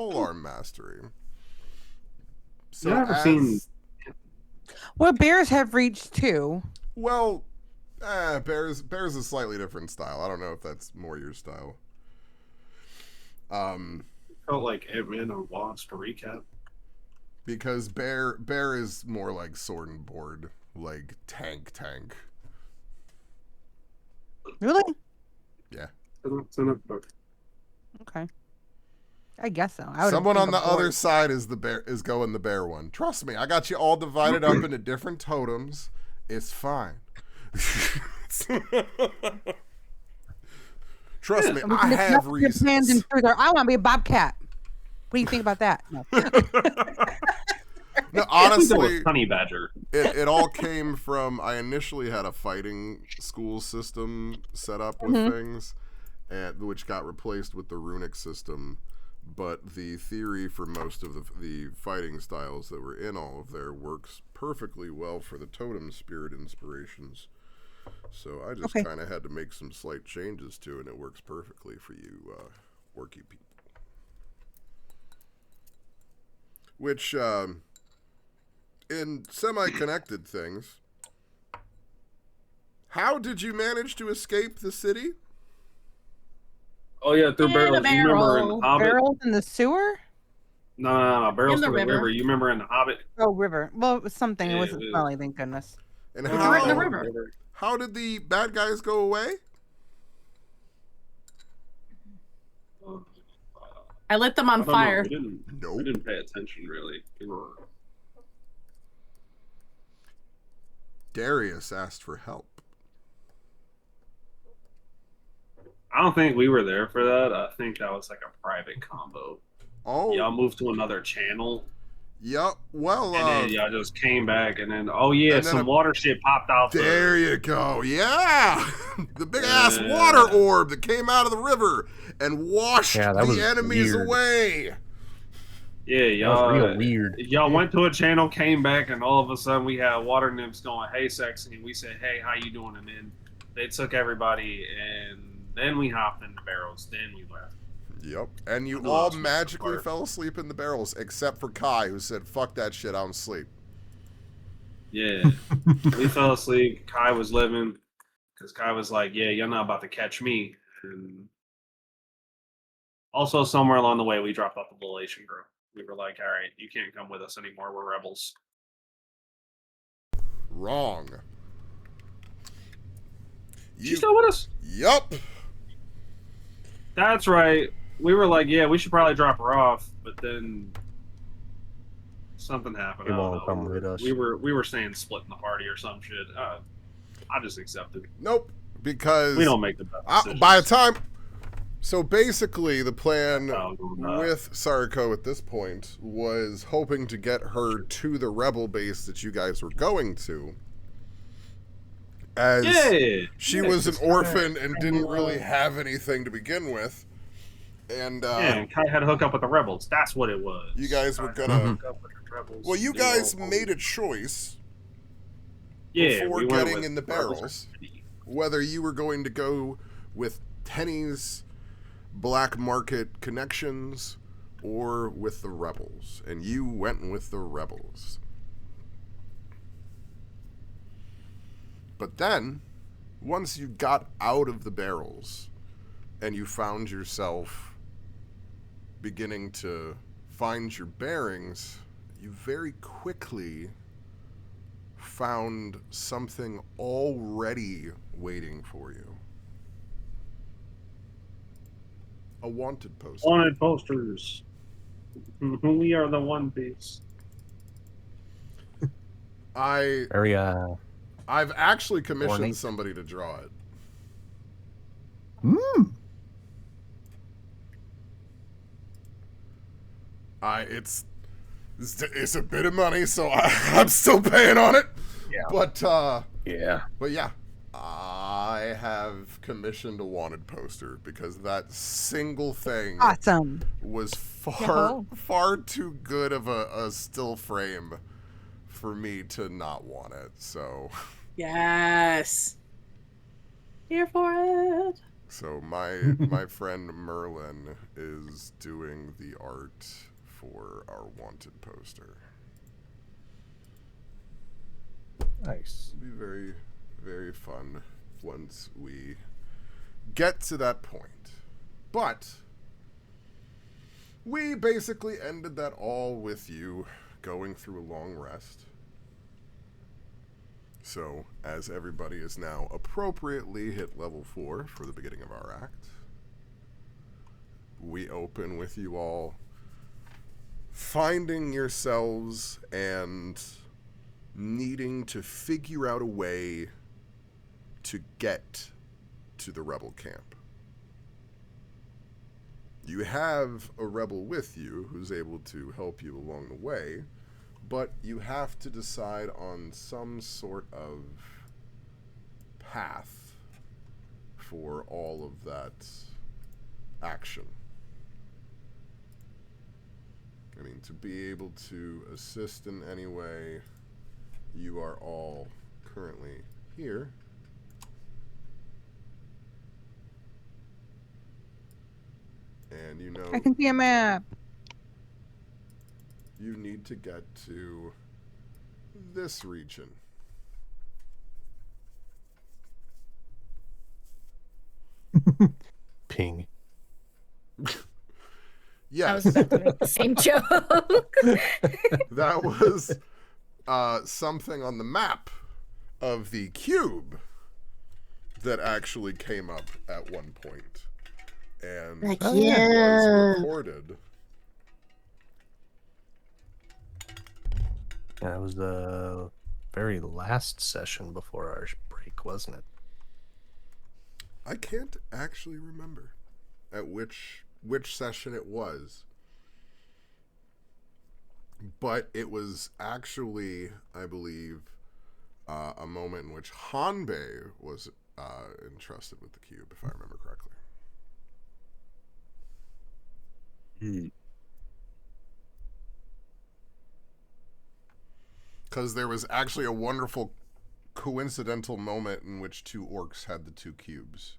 polearm mastery. So I've never seen. Well, bears have reach too. Well, bears is slightly different style. I don't know if that's more your style. Felt like Ant-Man or Wasp to recap. Because bear is more like sword and board, like tank. Really? Yeah. It's in a book. Okay. I guess so. Someone on the other side is going the bear one. Trust me, I got you all divided up into different totems. It's fine. Trust me, I have reasons. I want to be a bobcat. What do you think about that? No. No, honestly, honey badger. It all came from, I initially had a fighting school system set up with things, which got replaced with the runic system. But the theory for most of the fighting styles that were in all of there works perfectly well for the totem spirit inspirations. So I just kind of had to make some slight changes to it, and it works perfectly for you orky people. Which, in semi-connected things, how did you manage to escape the city? Oh yeah, through barrels. You remember in the Hobbit? Barrels in the sewer? No. Barrels through the river. You remember in the Hobbit? Oh, river. Well, it was something. It wasn't smelly, thank goodness. And Right in the river. How did the bad guys go away? I lit them on fire. We didn't pay attention really. Darius asked for help. I don't think we were there for that. I think that was like a private combo. Oh. Y'all moved to another channel. Yep. Well, and then y'all just came back, and then some water shit popped out. There you go. Yeah, the big ass water orb that came out of the river and washed the enemies away. Yeah, y'all. That was real weird. Y'all went to a channel, came back, and all of a sudden we had water nymphs going, "Hey, sexy," and we said, "Hey, how you doing?" And then they took everybody, and then we hopped in the barrels. Then we left. Yep, and you all magically fell asleep in the barrels, except for Kai, who said, "Fuck that shit, I don't sleep." Yeah, we fell asleep. Kai was living, because Kai was like, "Yeah, you're not about to catch me." And also, somewhere along the way, we dropped off the little Asian girl. We were like, "All right, you can't come with us anymore. We're rebels." Wrong. She's still with us? Yup. That's right. We were like, yeah, we should probably drop her off, but then something happened. He won't come with us. We were saying splitting the party or some shit. I just accepted. Nope, because we don't make the best by the time. So basically, the plan with Sariko at this point was hoping to get her to the rebel base that you guys were going to. As she was an orphan and didn't really have anything to begin with. And Kai had to hook up with the rebels. That's what it was. You guys were gonna. Well, you guys made a choice before getting in the barrels, whether you were going to go with Tenny's black market connections or with the rebels, and you went with the rebels. But then, once you got out of the barrels and you found yourself beginning to find your bearings, you very quickly found something already waiting for you. A wanted poster. Wanted posters. We are the One Piece. I've actually commissioned somebody to draw it. It's a bit of money, so I'm still paying on it. Yeah. But yeah, I have commissioned a wanted poster because that single thing was far too good of a still frame for me to not want it. So yes, here for it. So my friend Merlin is doing the art for our wanted poster. Nice. It'll be very, very fun once we get to that point. But we basically ended that all with you going through a long rest. So, as everybody is now appropriately hit level 4 for the beginning of our act, we open with you all finding yourselves and needing to figure out a way to get to the rebel camp. You have a rebel with you who's able to help you along the way, but you have to decide on some sort of path for all of that action. I mean, to be able to assist in any way, you are all currently here. And you know, I can see a map. you need to get to this region. Ping. Yes. I was about to make the same joke. That was something on the map of the cube that actually came up at one point. And Like, was yeah. recorded. That was the very last session before our break, wasn't it? I can't actually remember at which session it was. But it was actually, I believe, a moment in which Hanbei was entrusted with the cube, if I remember correctly. Because there was actually a wonderful coincidental moment in which 2 orcs had the 2 cubes.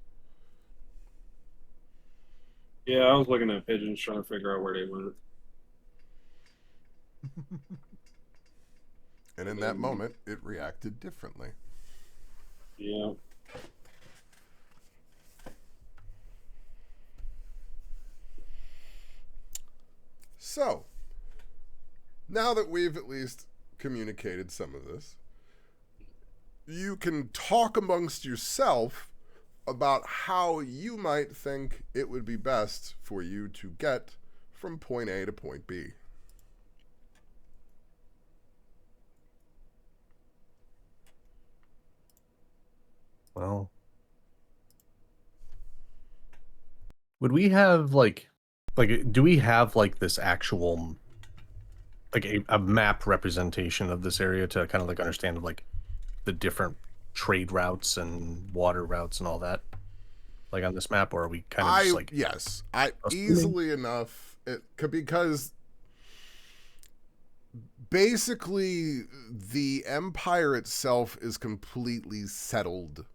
Yeah, I was looking at pigeons trying to figure out where they went. And in that moment, it reacted differently. Yeah. So, now that we've at least communicated some of this, you can talk amongst yourself about how you might think it would be best for you to get from point A to point B. Well, would we have like do we have like this actual like a map representation of this area to kind of like understand like the different trade routes and water routes and all that, like on this map, or are we kind of just like yes, I easily enough because basically the empire itself is completely settled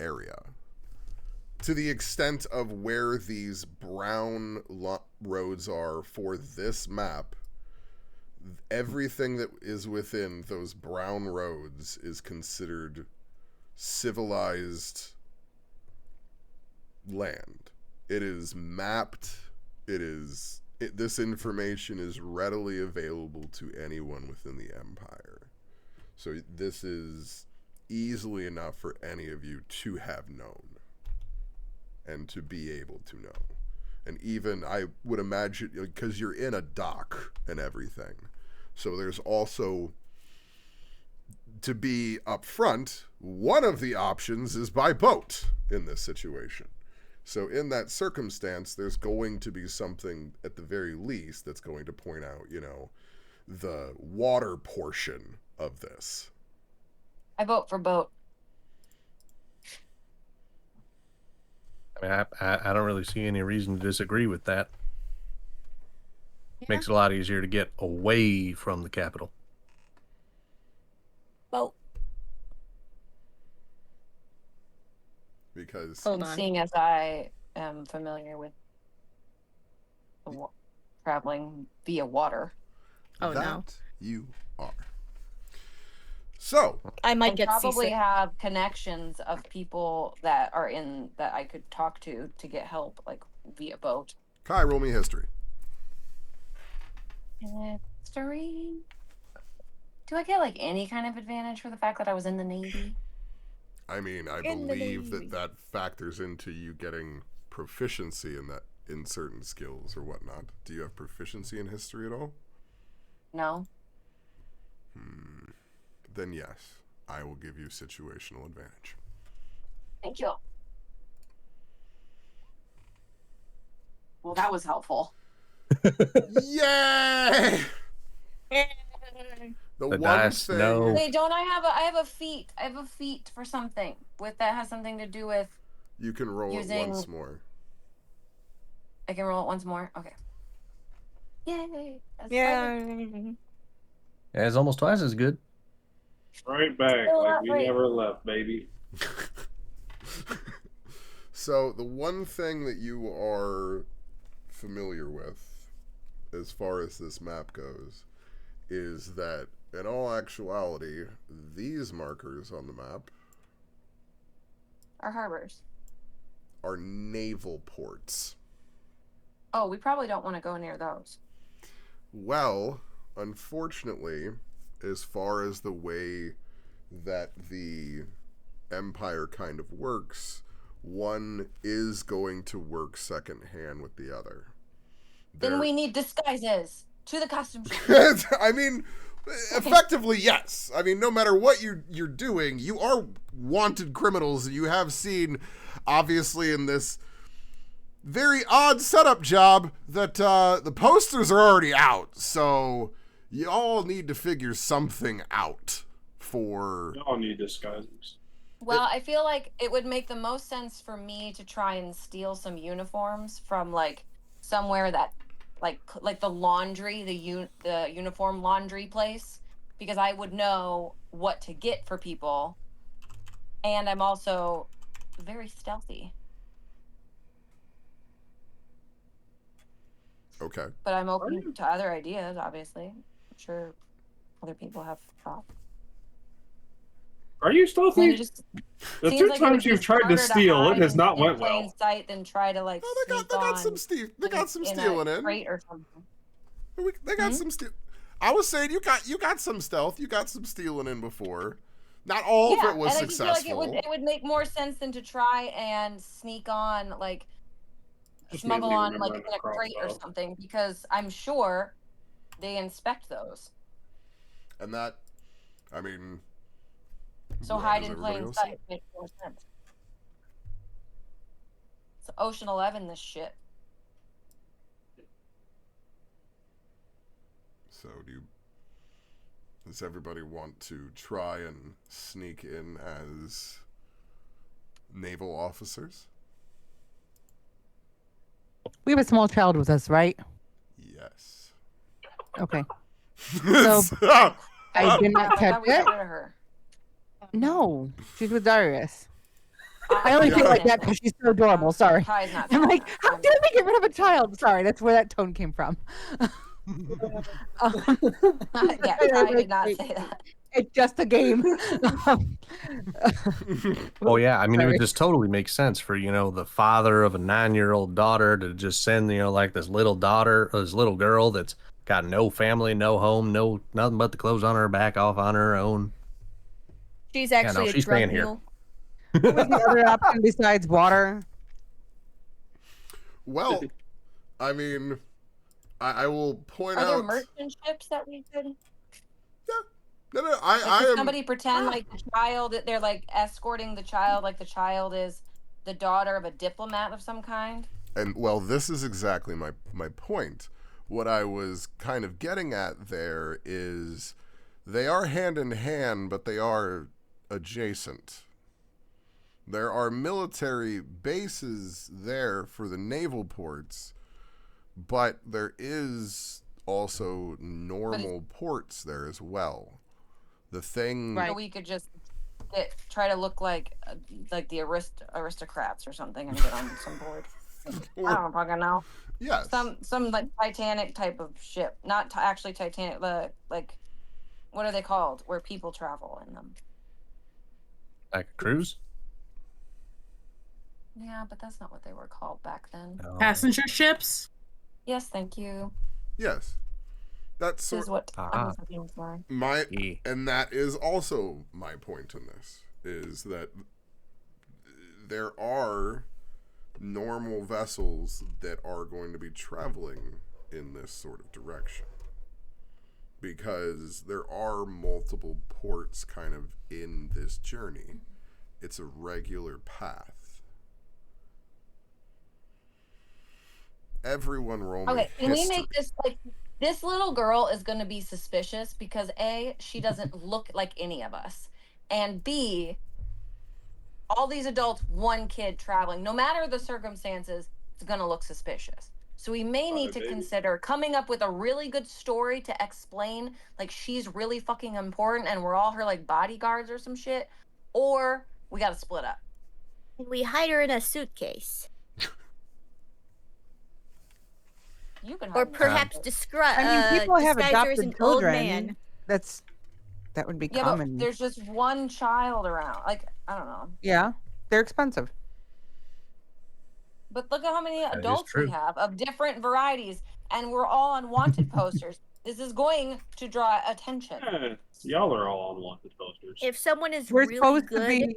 area to the extent of where these brown roads are for this map. Everything that is within those brown roads is considered civilized land. It is mapped. This information is readily available to anyone within the empire. So this is easily enough for any of you to have known and to be able to know. And even, I would imagine, because you're in a dock and everything, so there's also, to be upfront, one of the options is by boat in this situation. So in that circumstance, there's going to be something, at the very least, that's going to point out, the water portion of this. I vote for boat. I mean, I don't really see any reason to disagree with that. Yeah. Makes it a lot easier to get away from the capital. Boat. because Hold on. Seeing as I am familiar with traveling via water. Oh, no. You are. So I might get probably seasick. Have connections of people that are in that I could talk to get help, like via boat. Kai, roll me history. History. Do I get like any kind of advantage for the fact that I was in the Navy? I mean, I believe that factors into you getting proficiency in certain skills or whatnot. Do you have proficiency in history at all? No. Then yes, I will give you situational advantage. Thank you. Well, that was helpful. Yay! The one dice, thing. no. Wait, don't I have a feat? I have a feat for something that has something to do with. You can roll it once more. I can roll it once more. Okay. Yay! Yeah, it's almost twice as good. Right back, like we never left, baby. So the one thing that you are familiar with, as far as this map goes, is that in all actuality, these markers on the map are harbors. Are naval ports. Oh, we probably don't want to go near those. Well, unfortunately, as far as the way that the Empire kind of works, one is going to work second hand with the other. Then we need disguises to the costume shop. I mean, effectively, yes. I mean, no matter what you're doing, you are wanted criminals. You have seen, obviously, in this very odd setup job that the posters are already out. So you all need to figure something out for... You all need disguises. Well, I feel like it would make the most sense for me to try and steal some uniforms from like somewhere that like the laundry, the uniform laundry place, because I would know what to get for people, and I'm also very stealthy. Okay. But I'm open to other ideas, obviously. I'm sure other people have thoughts. Are you stealthy? The two times you've tried to steal, it has not went well. Plain sight than try to like. Oh, they got some stealing in. Crate or something. They got some steal. I was saying you got some stealth. You got some stealing in before. Not all of it was successful. I feel like it would make more sense than to try and sneak on like smuggle on like in a crate or something, because I'm sure they inspect those. And that, I mean. So hide in plain sight makes more sense. It's Ocean 11, this shit. So does everybody want to try and sneak in as naval officers? We have a small child with us, right? Yes. Okay. So I did not touch it. No, she's with Darius. I only feel like that because she's so adorable. Sorry. I'm like, how dare they get rid of a child? Sorry, that's where that tone came from. Yeah, I did not say that. It's just a game. Oh yeah, I mean, it would just totally make sense for, the father of a 9-year-old daughter to just send, like this little girl that's got no family, no home, nothing but the clothes on her back off on her own. She's actually she's staying here. What was the other option besides water? Well, I mean, I will point out. Are there merchant ships that we could? Yeah. No. I am. Somebody pretend like the child, they're like escorting the child, like the child is the daughter of a diplomat of some kind. And well, this is exactly my point. What I was kind of getting at there is they are hand in hand, but they are adjacent. There are military bases there for the naval ports, but there is also normal ports there as well. The thing... Right. So we could just try to look like the aristocrats or something and get on some board. I don't fucking know. Yes. Some like Titanic type of ship, not actually Titanic. Like, what are they called? Where people travel in them. Like a cruise? Yeah, but that's not what they were called back then. No. Passenger ships? Yes, thank you. Yes. That's This is what I was looking for. And that is also my point in this, is that there are normal vessels that are going to be traveling in this sort of direction, because there are multiple ports kind of in this journey. It's a regular path. Everyone roll me Okay, can we history. make this like this little girl is going to be suspicious because A, she doesn't look like any of us, and B, all these adults, one kid traveling, no matter the circumstances, it's going to look suspicious. So we may need to consider coming up with a really good story to explain like she's really fucking important and we're all her like bodyguards or some shit, or we got to split up. We hide her in a suitcase. You can or perhaps people have disguise her as an adopted old children. man. That would be Yeah, common. but there's just one child around. Like, I don't know. Yeah, they're expensive. But look at how many adults we have of different varieties, and we're all on wanted posters. This is going to draw attention. Yeah, y'all are all on wanted posters. If someone is We're really supposed good to be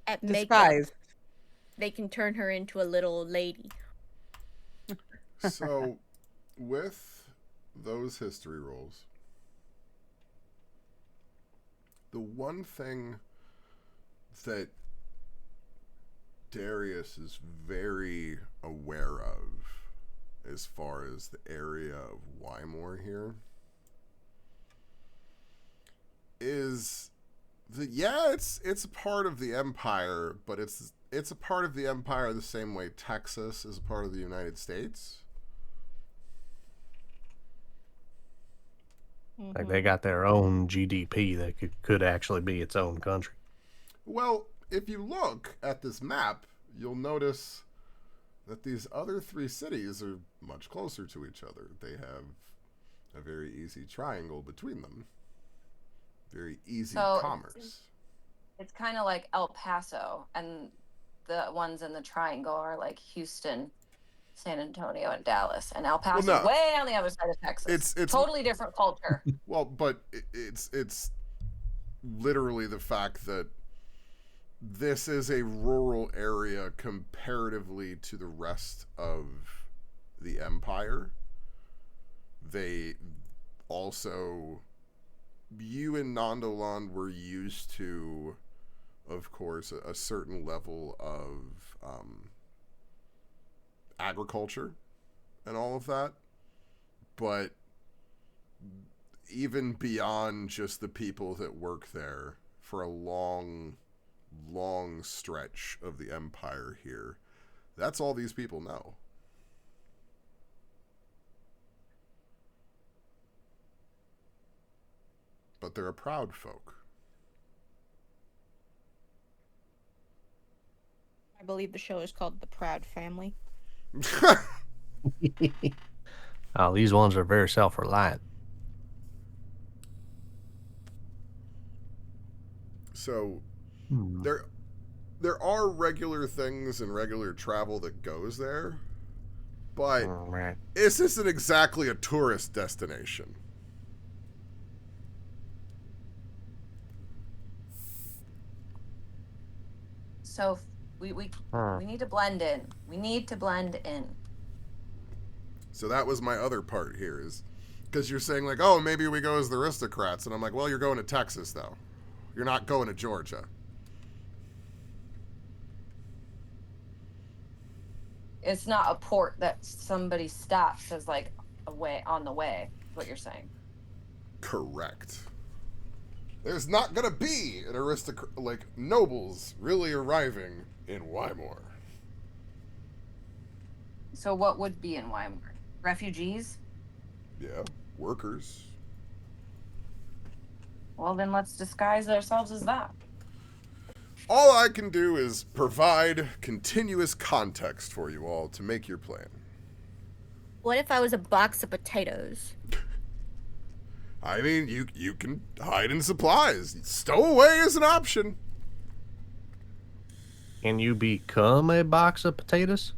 at disguised. makeup, they can turn her into a little lady. So, with those history rolls, the one thing that Darius is very aware of as far as the area of Wymore here is that, yeah, it's a part of the Empire, but it's a part of the Empire the same way Texas is a part of the United States. Like they got their own GDP that could actually be its own country. Well, if you look at this map, you'll notice that these other three cities are much closer to each other. They have a very easy triangle between them. Very easy commerce. It's kind of like El Paso, and the ones in the triangle are like Houston, San Antonio, and Dallas, and El Paso is way on the other side of Texas. It's totally different culture. Well, but it's literally the fact that this is a rural area comparatively to the rest of the Empire. They also, you and Nondoland were used to, of course, a certain level of agriculture and all of that, but even beyond just the people that work there, for a long stretch of the Empire here, that's all these people know. But they're a proud folk. I believe the show is called The Proud Family. Oh, these ones are very self-reliant. So there are regular things and regular travel that goes there, but this isn't exactly a tourist destination. So we need to blend in. We need to blend in. So that was my other part here, is because you're saying like, oh, maybe we go as the aristocrats, and I'm like, well, you're going to Texas though. You're not going to Georgia. It's not a port that somebody stops as like on the way. Is what you're saying? Correct. There's not gonna be an aristocrat, like nobles, really arriving in Wymore. So what would be in Wymore? Refugees? Yeah, workers. Well, then let's disguise ourselves as that. All I can do is provide continuous context for you all to make your plan. What if I was a box of potatoes? I mean, you can hide in supplies. Stowaway is an option. Can you become a box of potatoes?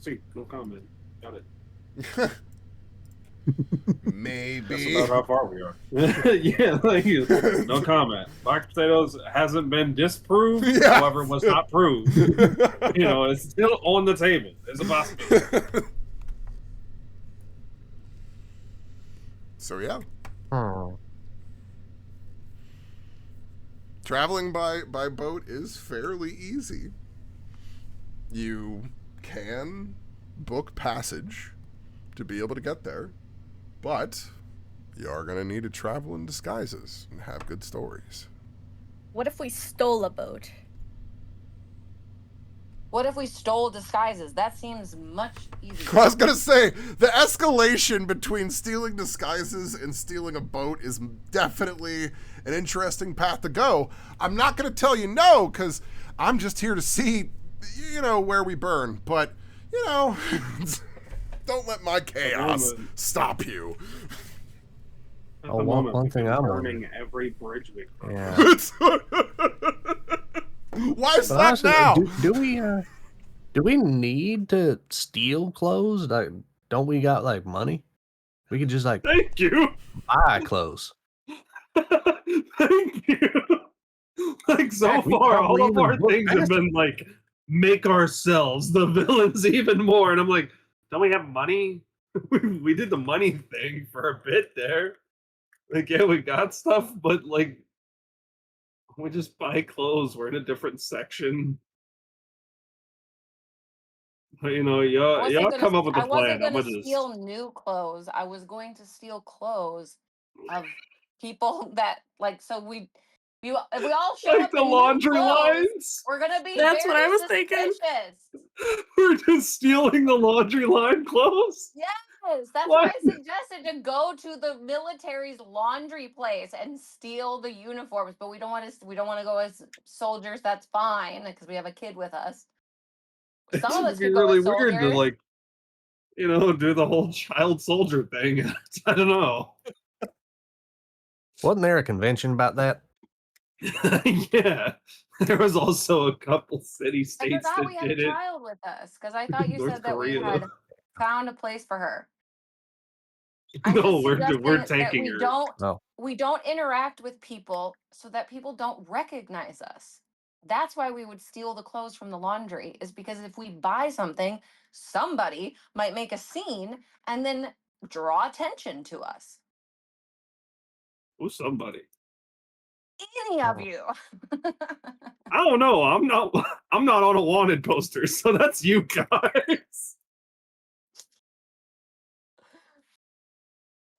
See, no comment. Got it. Maybe. That's about how far we are. Yeah, like, no comment. Box potatoes hasn't been disproved, Yeah. however, was not proved. You know, it's still on the table. It's a possibility. So yeah, Hmm. traveling by boat is fairly easy. You can book passage to be able to get there, but you are going to need to travel in disguises and have good stories. What if we stole a boat? What if we stole disguises? That seems much easier. I was going to say, the escalation between stealing disguises and stealing a boat is definitely an interesting path to go. I'm not going to tell you no, because I'm just here to see, where we burn. But, don't let my chaos stop you. At Oh, the one moment, thing we're I'm burning every bridge we cross. Yeah. Why But stop honestly, now? do we need to steal clothes? Like, don't we got like money? We could just like Thank you. buy clothes. Thank you. Like, so Heck, we far, probably all of even our book things have passage. been like, make ourselves the villains even more. And I'm like, don't we have money? We did the money thing for a bit there. Like, yeah, we got stuff, but like, we just buy clothes. We're in a different section. But, y'all come up with a I wasn't plan. I'm gonna gonna just. steal new clothes. I was going to steal clothes of people that so if we all show Like up the in new laundry clothes, lines? we're gonna be That's very what I was thinking. suspicious. We're just stealing the laundry line clothes? Yes, that's What? why I suggested to go to the military's laundry place and steal the uniforms. But we don't want to go as soldiers. That's fine because we have a kid with us. Some It of would us be could go really as weird to soldiers. do the whole child soldier thing. I don't know. Wasn't there a convention about that? Yeah, there was also a couple city I states forgot that we had a did it. child with us because I thought you North said that we Korea. had found a place for her. I'm No, just we're suggesting that taking we her. don't interact with people so that people don't recognize us. That's why we would steal the clothes from the laundry, is because if we buy something, somebody might make a scene and then draw attention to us. Who's somebody? Any of you. I don't know. I'm not. I'm not on a wanted poster, so that's you guys.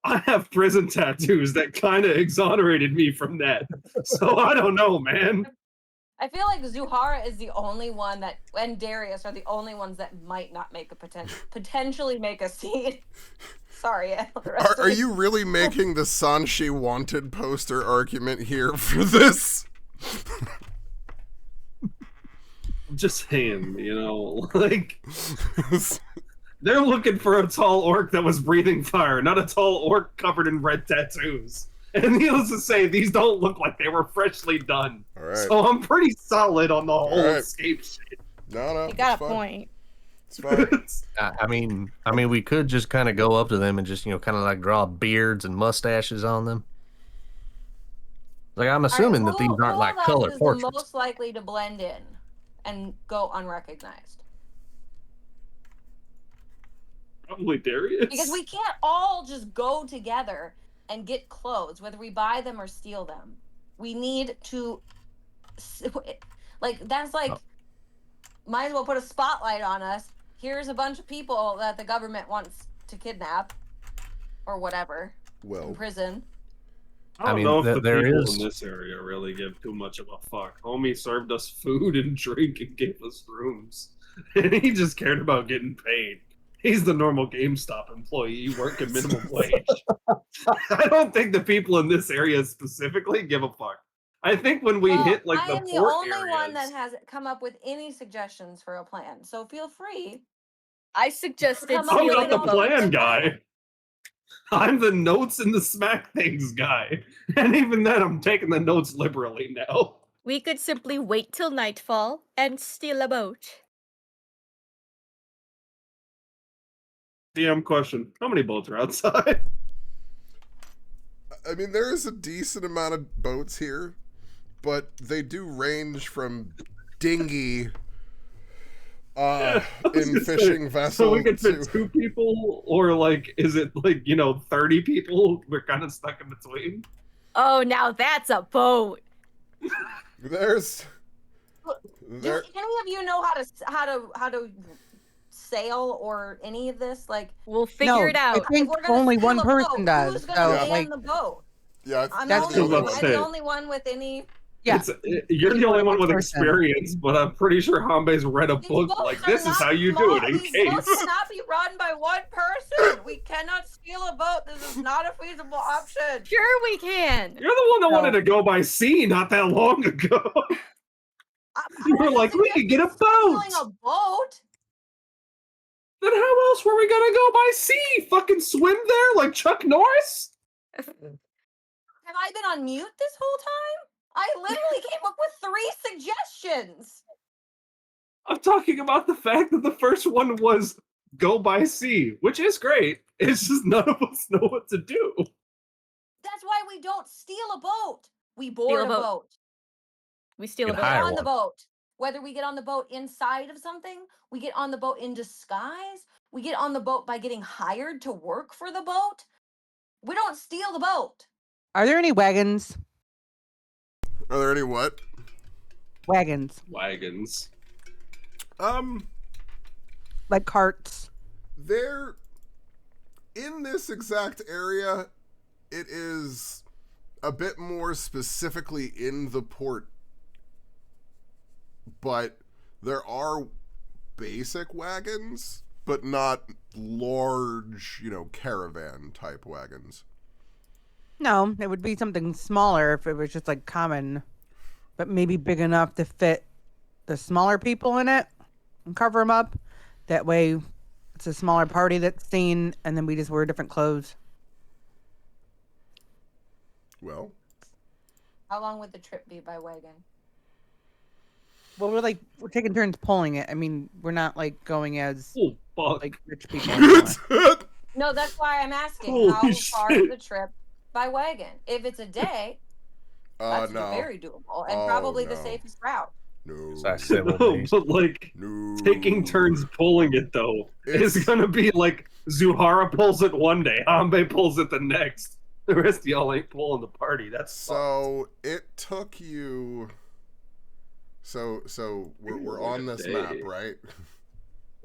I have prison tattoos that kind of exonerated me from that. So I don't know, man. I feel like Zuhara is the only one and Darius are the only ones that might not make a potentially make a scene. Sorry, Are you really making the Sanshi wanted poster argument here for this? I'm just saying, like they're looking for a tall orc that was breathing fire, not a tall orc covered in red tattoos. And needless to say, these don't look like they were freshly done. All right. So I'm pretty solid on the whole right. escape shit. No, You got it's a fine. point. It's fine. I mean, we could just kind of go up to them and just, kind of like draw beards and mustaches on them. Like, I'm assuming that these aren't like color is portraits. the most likely to blend in and go unrecognized. Probably Darius. Because we can't all just go together and get clothes, whether we buy them or steal them. We need to, might as well put a spotlight on us. Here's a bunch of people that the government wants to kidnap or whatever, in prison. I don't know if the people in this area really give too much of a fuck. Homie served us food and drink and gave us rooms. And he just cared about getting paid. He's the normal GameStop employee working minimum wage. I don't think the people in this area specifically give a fuck. I think when we hit like I the am the port only areas, one that has come up with any suggestions for a plan. So feel free. I suggested Come up I'm with not the an plan alternative guy. I'm the notes and the smack things guy. And even then, I'm taking the notes liberally now. We could simply wait till nightfall and steal a boat. DM question: how many boats are outside? I mean, there is a decent amount of boats here, but they do range from dinghy in fishing vessels. So we could fit 2 people, or like, is it like 30 people? We're kind of stuck in between. Oh, now that's a boat. There's. Do any of you know how to sail or any of this? Like, we'll figure it out. I think only one person does. Who's gonna So, man the boat? Yeah, I'm that's the only one with any. Yeah, You're the only one with person. experience, but I'm pretty sure Hambe's read a book like this is how you do it in These case. boats cannot be run by one person. We cannot steal a boat. This is not a feasible option. Sure we can. You're the one that wanted to go by sea not that long ago. You were like, we could get a boat. Stealing a boat. Then how else were we gonna go by sea? Fucking swim there like Chuck Norris? Have I been on mute this whole time? I literally came up with 3 suggestions. I'm talking about the fact that the first one was go by sea, which is great. It's just none of us know what to do. That's why we don't steal a boat. We board a boat. We steal a Get boat. hire On the one. boat. Whether we get on the boat inside of something, we get on the boat in disguise, we get on the boat by getting hired to work for the boat. We don't steal the boat. are there any wagons? Are there any what? Wagons, Wagons. like carts. They're in this exact area. It is a bit more specifically in the port, but there are basic wagons, but not large, caravan type wagons. No, it would be something smaller if it was just like common, but maybe big enough to fit the smaller people in it and cover them up. That way, it's a smaller party that's seen, and then we just wear different clothes. Well, How long would the trip be by wagon? Well, we're taking turns pulling it. I mean, we're not like going as Oh, fuck. like rich people. anymore. No, that's why I'm asking. Holy How far shit. is the trip by wagon? If it's a day, that's no. very doable and Oh, so the no. safest route. No. So I say, well, No, days. but like No. taking turns pulling it though is It's- gonna be like Zuhara pulls it one day, Hambe pulls it the next. The rest of y'all ain't pulling the party. That's So it took you. So we're on this map, right?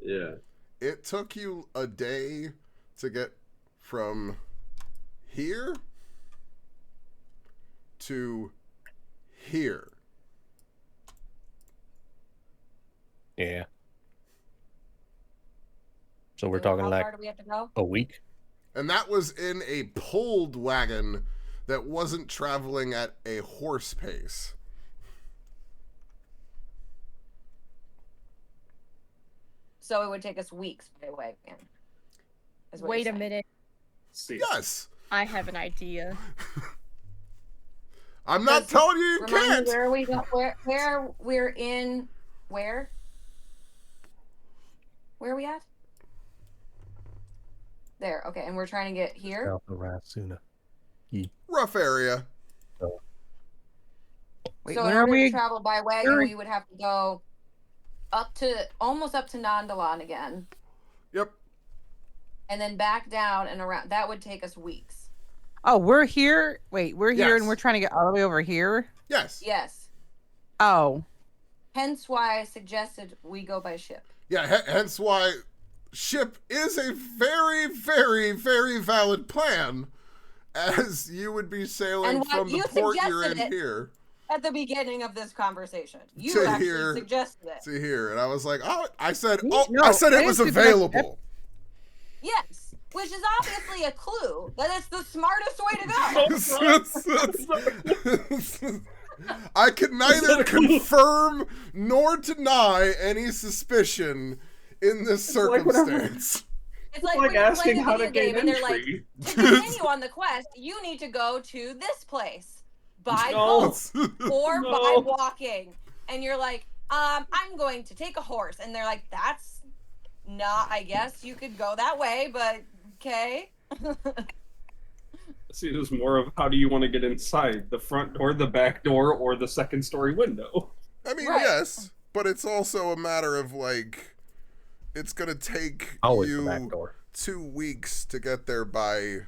yeah. It took you a day to get from here to here. Yeah. So we're So talking how like far do we have to go? a week. And that was in a pulled wagon that wasn't traveling at a horse pace. So it would take us weeks by wagon. is what Wait you're a saying. minute. See. Yes. I have an idea. I'm not Does- telling you you Remind can't. me where we go, where we're in, where are we at? There, okay, and we're trying to get here. South of Rasuna. Rough area. Wait, So in where are order we? to travel by wagon, where- we would have to go almost up to Nandalan again, Yep. and then back down and around. That would take us weeks. Oh, we're here. Wait, we're here, and Yes. we're trying to get all the way over here. Yes. Yes. Oh, Hence why I suggested we go by ship. Yeah, hence why ship is a very, very, very valid plan, as you would be sailing And why from the you port you're in suggested it. here At the beginning of this conversation, you To actually here. suggested it. to here. And I was like, oh, I said No, it I was didn't suggest available. Yes, which is obviously a clue that it's the smartest way to go. I can neither confirm nor deny any suspicion in this circumstance. It's like like when asking you're how playing a to video game gain and they're like, entry. to continue on the quest, you need to go to this place by boat or by walking. And you're like, I'm going to take a horse. And they're like, that's not, I guess you could go that way, but okay. See, it was more of how do you want to get inside? The front door, the back door, or the second story window? I mean, yes, but it's also a matter of, like, it's going to take you 2 weeks to get there by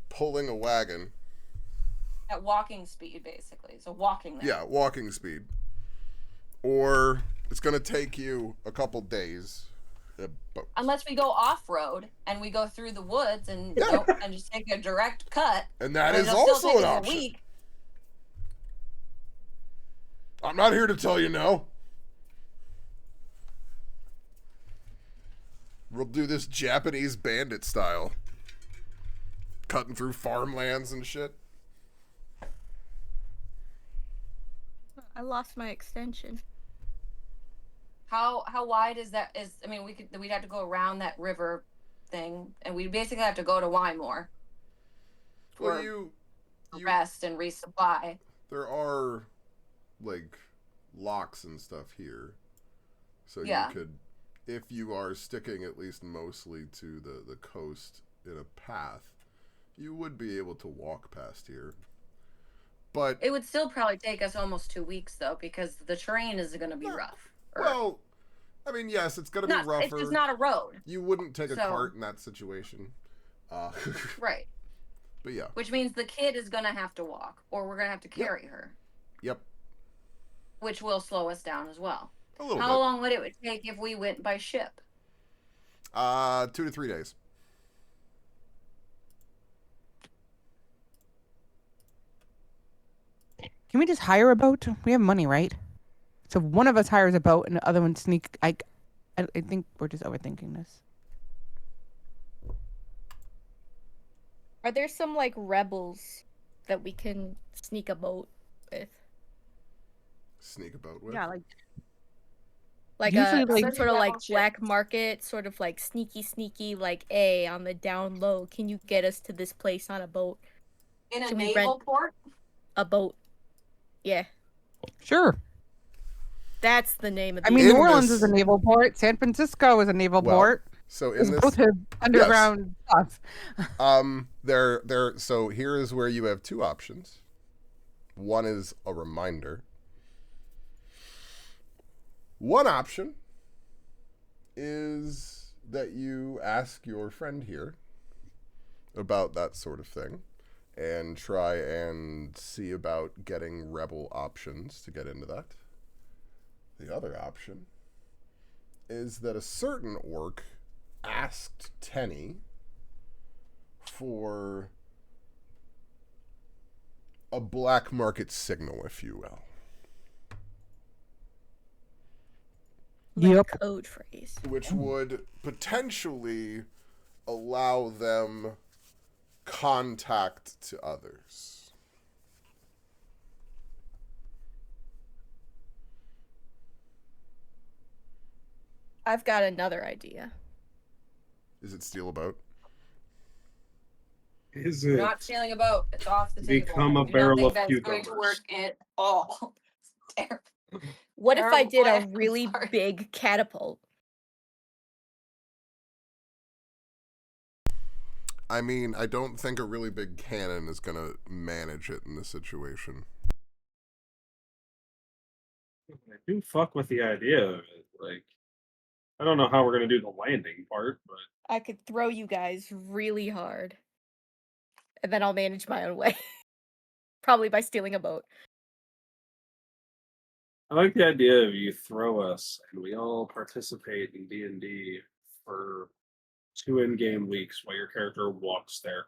pulling a wagon. At walking speed, basically. So walking there. Yeah, walking speed. Or it's going to take you a couple days. Unless we go off-road and we go through the woods and and just take a direct cut. And that is also an option. A week. I'm not here to tell you no. We'll do this Japanese bandit style. Cutting through farmlands and shit. I lost my extension. How wide is that? I mean, we'd have to go around that river thing, and we'd basically have to go to Wymore for rest and resupply. There are like locks and stuff here, so you could, if you are sticking at least mostly to the coast in a path, you would be able to walk past here. But it would still probably take us almost 2 weeks though, because the terrain is going to be rough. Well, I mean, yes, it's going to be rougher. It's just not a road. You wouldn't take a cart in that situation. Right. But yeah. Which means the kid is going to have to walk, or we're going to have to carry her. Yep. Which will slow us down as well. A little bit. How long would it take if we went by ship? 2 to 3 days. Can we just hire a boat? We have money, right? So one of us hires a boat and the other one sneak. I think we're just overthinking this. Are there some like rebels that we can sneak a boat with? Sneak a boat with? Yeah, like a sort of like black market, sort of like sneaky, like, hey, on the down low, can you get us to this place on a boat? In a naval port? A boat. Yeah. Sure. That's the name of the New Orleans is a naval port. San Francisco is a naval port. So in this, both have underground stuff. So here is where you have two options. One is a reminder. One option is that you ask your friend here about that sort of thing and try and see about getting rebel options to get into that. The other option is that a certain orc asked Tenny for a black market signal, if you will. Like a code phrase. Which would potentially allow them contact to others. I've got another idea. Is it steal a boat? Is it? We're not stealing a boat. It's off the table. Become a barrel of cucumbers. Going to work at all. It's terrible. What if I did a really big catapult? I mean, I don't think a really big cannon is going to manage it in this situation. I do fuck with the idea of it. Like, I don't know how we're going to do the landing part, but I could throw you guys really hard. And then I'll manage my own way. Probably by stealing a boat. I like the idea of you throw us and we all participate in D&D for 2 in-game weeks while your character walks there.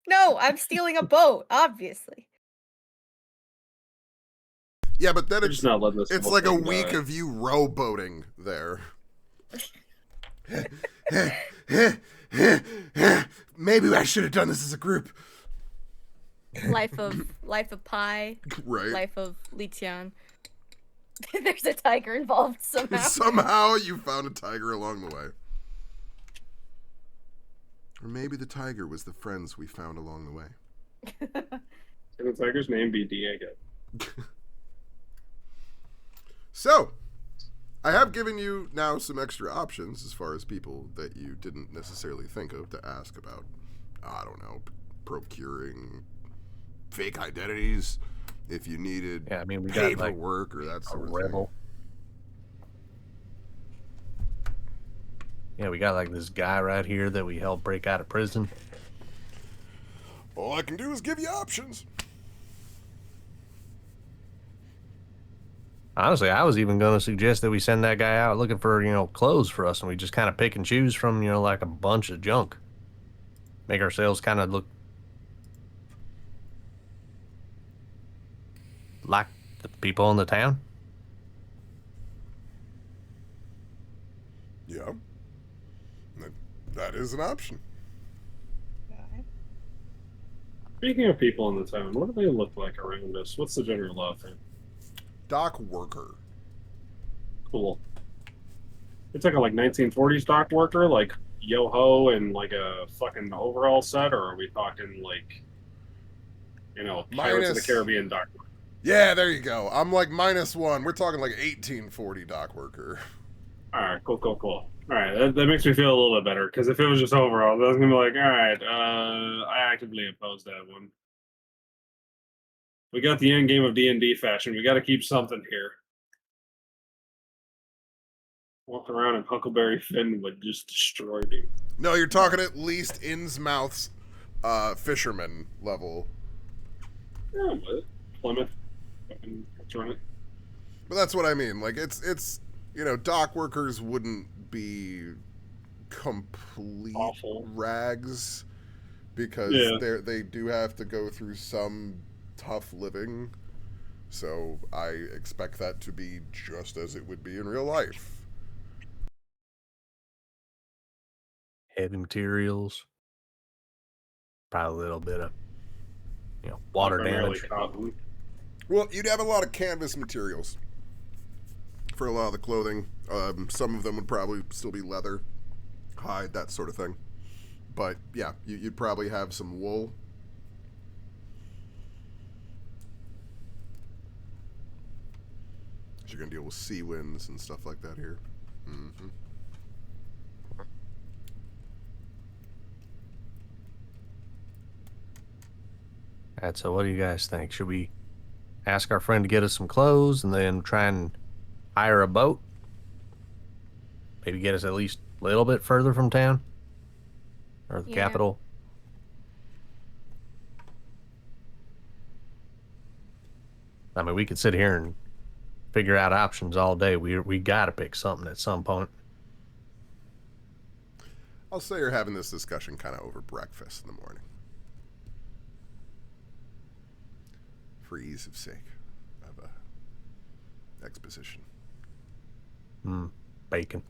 No, I'm stealing a boat, obviously. Yeah, but then it's not letting us like a week of you rowboating there. Maybe I should have done this as a group. Life of Pi. Right. Life of Lietian. There's a tiger involved somehow. Somehow you found a tiger along the way. Or maybe the tiger was the friends we found along the way. Can the tiger's name be Diego? So, I have given you now some extra options as far as people that you didn't necessarily think of to ask about, I don't know, procuring fake identities, if you needed we paperwork got, or that sort of rebel. thing. Yeah, we got like this guy right here that we helped break out of prison. All I can do is give you options. Honestly, I was even going to suggest that we send that guy out looking for, clothes for us, and we just kind of pick and choose from, like a bunch of junk. Make ourselves kind of look like the people in the town. Yeah. That is an option. Speaking of people in the town, what do they look like around us? What's the general outfit? Dock worker. Cool. It's like a 1940s dock worker, like yo-ho and like a fucking overall set, or are we talking like, Pirates of the Caribbean dock worker? Yeah, there you go. I'm like -1. We're talking like 1840 dock worker. All right, cool. All right, that makes me feel a little bit better, because if it was just overall, I was gonna be like, all right, I actively oppose that one. We got the end game of D&D fashion. We got to keep something here. Walk around and Huckleberry Finn would just destroy me. No, you're talking at least Innsmouth's fisherman level. Yeah, but Plymouth. Let's run it. But that's what I mean. Like, it's dock workers wouldn't be complete awful rags, because they do have to go through some tough living. So I expect that to be just as it would be in real life. Heavy materials. Probably a little bit of, water damage. Cotton. Well, you'd have a lot of canvas materials for a lot of the clothing. Some of them would probably still be leather, hide, that sort of thing. But yeah, you'd probably have some wool. You're going to deal with sea winds and stuff like that here. Mm-hmm. All right, so what do you guys think? Should we ask our friend to get us some clothes and then try and hire a boat? Maybe get us at least a little bit further from town? Or the capital? I mean, we could sit here and figure out options all day. We got to pick something at some point. I'll say you're having this discussion kind of over breakfast in the morning. For ease of sake of exposition. Bacon.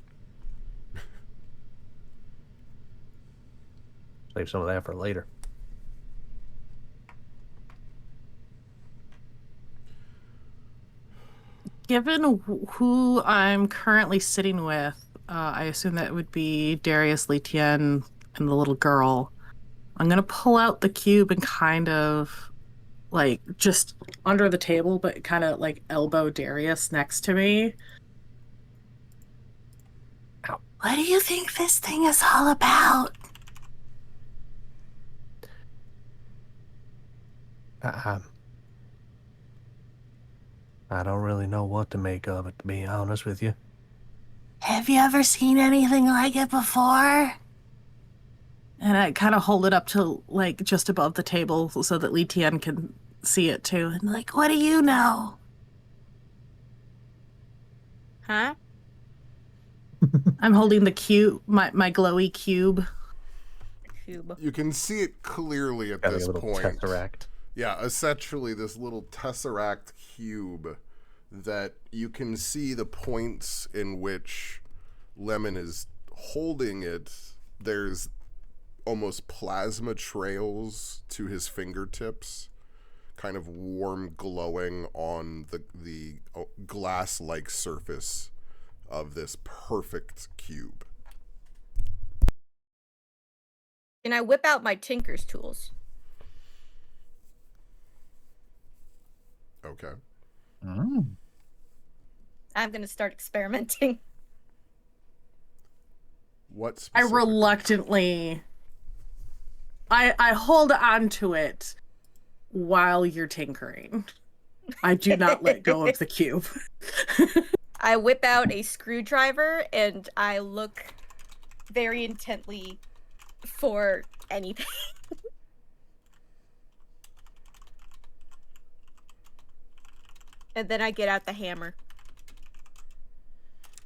Save some of that for later. Given who I'm currently sitting with, I assume that would be Darius, Lietian, and the little girl. I'm going to pull out the cube and kind of, just under the table, but kind of, elbow Darius next to me. What do you think this thing is all about? I don't really know what to make of it, to be honest with you. Have you ever seen anything like it before? And I kind of hold it up to, just above the table so that Lietian can see it, too. And, what do you know? Huh? I'm holding the cube, my glowy cube. You can see it clearly at this point. Tesseract. Yeah, essentially this little tesseract cube that you can see the points in which Lemon is holding it, there's almost plasma trails to his fingertips, kind of warm glowing on the glass-like surface of this perfect cube. Can I whip out my tinker's tools? Okay. I'm gonna start experimenting. What I specifically? reluctantly I hold on to it while you're tinkering. I do not let go of the cube. I whip out a screwdriver and I look very intently for anything. And then I get out the hammer.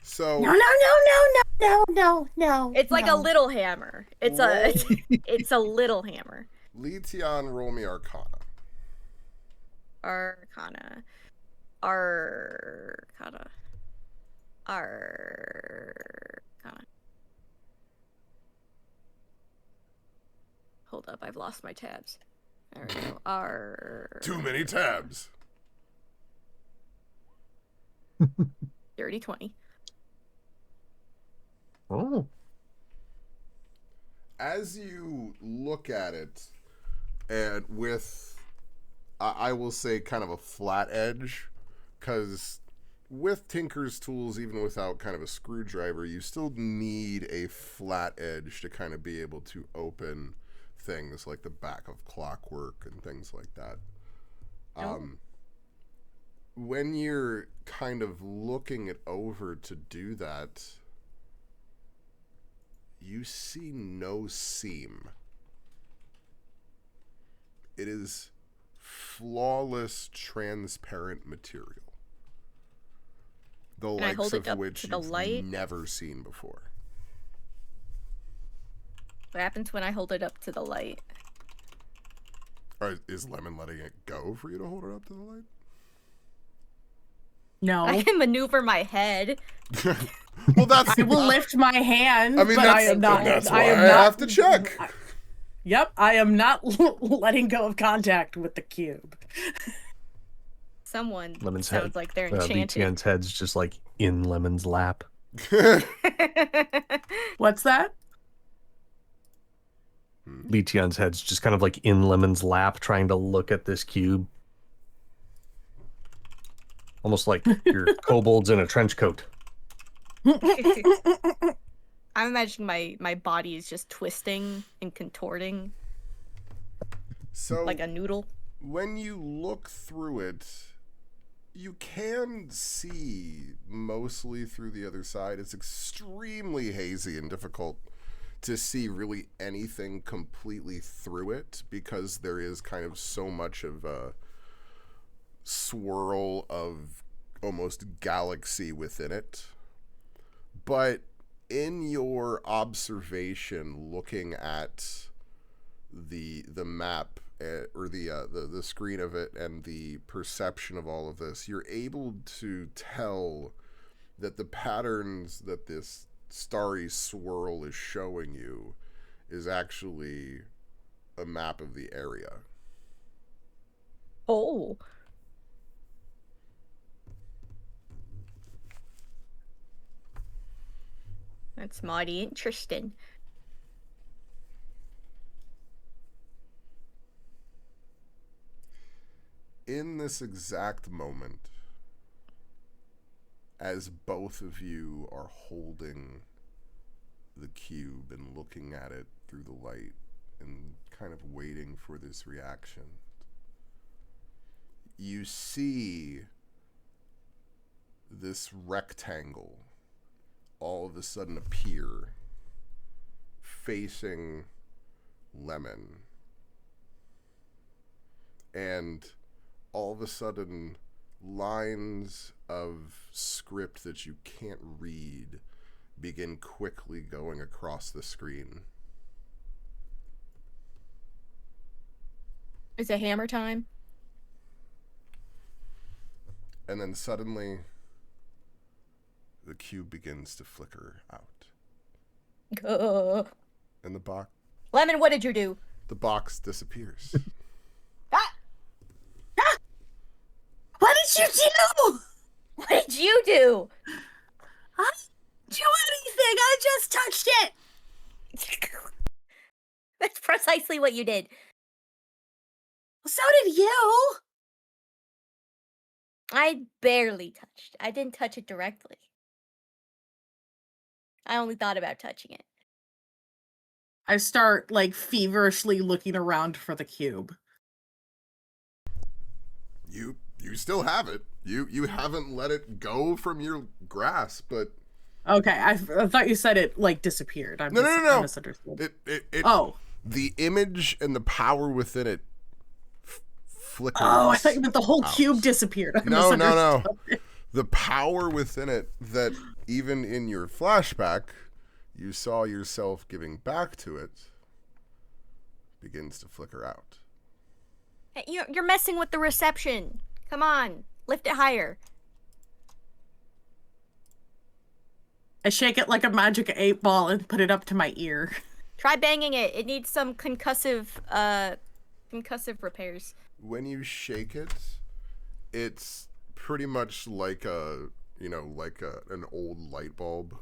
So No. It's like a little hammer. It's a little hammer. Leetion, roll me Arcana. Arcana. Hold up, I've lost my tabs. There we go. Too many tabs. Dirty 20. Oh. As you look at it, and with, I will say, kind of a flat edge, because with Tinker's tools, even without kind of a screwdriver, you still need a flat edge to kind of be able to open things like the back of clockwork and things like that. When you're kind of looking it over to do that, you see no seam. It is flawless, transparent material. The Can I likes hold it of up which to the you've light? never seen before. What happens when I hold it up to the light? Or is Lemon letting it go for you to hold it up to the light? No. I can maneuver my head. Well, that's. I will lift my hand, I mean, but I am not. That's I why am I not, have to check. Yep, I am not letting go of contact with the cube. Someone Lemon's sounds head. like they're enchanted. Letien's head's just like in Lemon's lap. What's that? Letien's head's just kind of like in Lemon's lap, trying to look at this cube. Almost like your kobolds in a trench coat. I'm imagining my body is just twisting and contorting. So, like a noodle. When you look through it, you can see mostly through the other side. It's extremely hazy and difficult to see really anything completely through it because there is kind of so much of a swirl of almost galaxy within it. But in your observation, looking at the map or the screen of it and the perception of all of this, you're able to tell that the patterns that this starry swirl is showing you is actually a map of the area. Oh. That's mighty interesting. In this exact moment, as both of you are holding the cube and looking at it through the light and kind of waiting for this reaction, you see this rectangle all of a sudden appear facing Lemon. And all of a sudden, lines of script that you can't read begin quickly going across the screen. Is it hammer time? And then suddenly, the cube begins to flicker out. And the box. Lemon, what did you do? The box disappears. Ah! What did you do? What did you do? I didn't do anything. I just touched it. That's precisely what you did. So did you. I barely touched. I didn't touch it directly. I only thought about touching it. I start like feverishly looking around for the cube. You still have it. You haven't let it go from your grasp, but Okay, I thought you said it like disappeared. I misunderstood. It oh, the image and the power within it flickers. Oh, I thought you meant the whole out. cube disappeared. No. The power within it that even in your flashback, you saw yourself giving back to it begins to flicker out. Hey, you're messing with the reception. Come on, lift it higher. I shake it like a magic 8-ball and put it up to my ear. Try banging it. It needs some concussive repairs. When you shake it, it's pretty much like an old light bulb.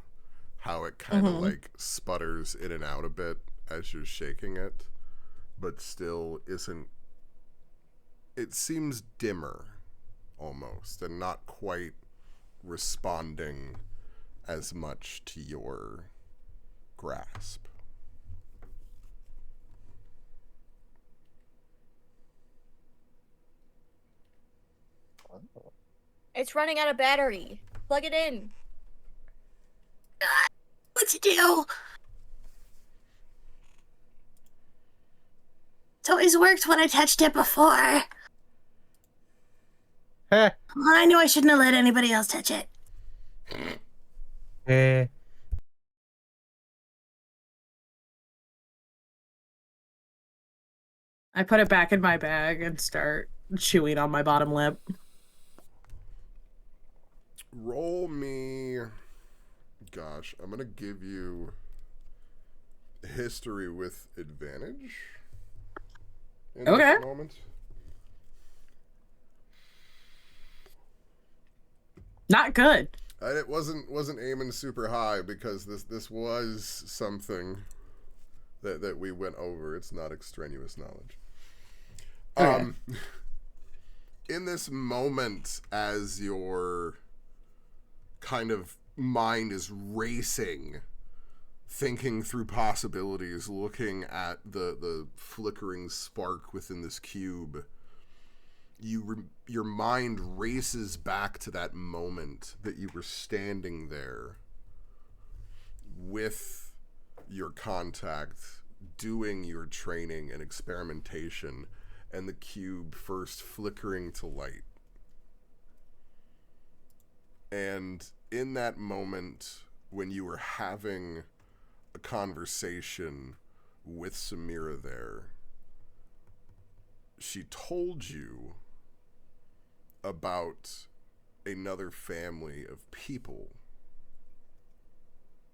How it kind of like sputters in and out a bit as you're shaking it, but still isn't. It seems dimmer, almost, and not quite responding as much to your grasp. It's running out of battery. Plug it in. What to do? It's always worked when I touched it before. Heh. Well, I knew I shouldn't have let anybody else touch it. I put it back in my bag and start chewing on my bottom lip. Roll me. Gosh, I'm gonna give you history with advantage. In Okay. This moment. Not good. It wasn't aiming super high because this was something that we went over. It's not extraneous knowledge. Okay. In this moment, as your kind of mind is racing, thinking through possibilities, looking at the flickering spark within this cube, your mind races back to that moment that you were standing there with your contact, doing your training and experimentation, and the cube first flickering to light. And in that moment, when you were having a conversation with Samira there, she told you about another family of people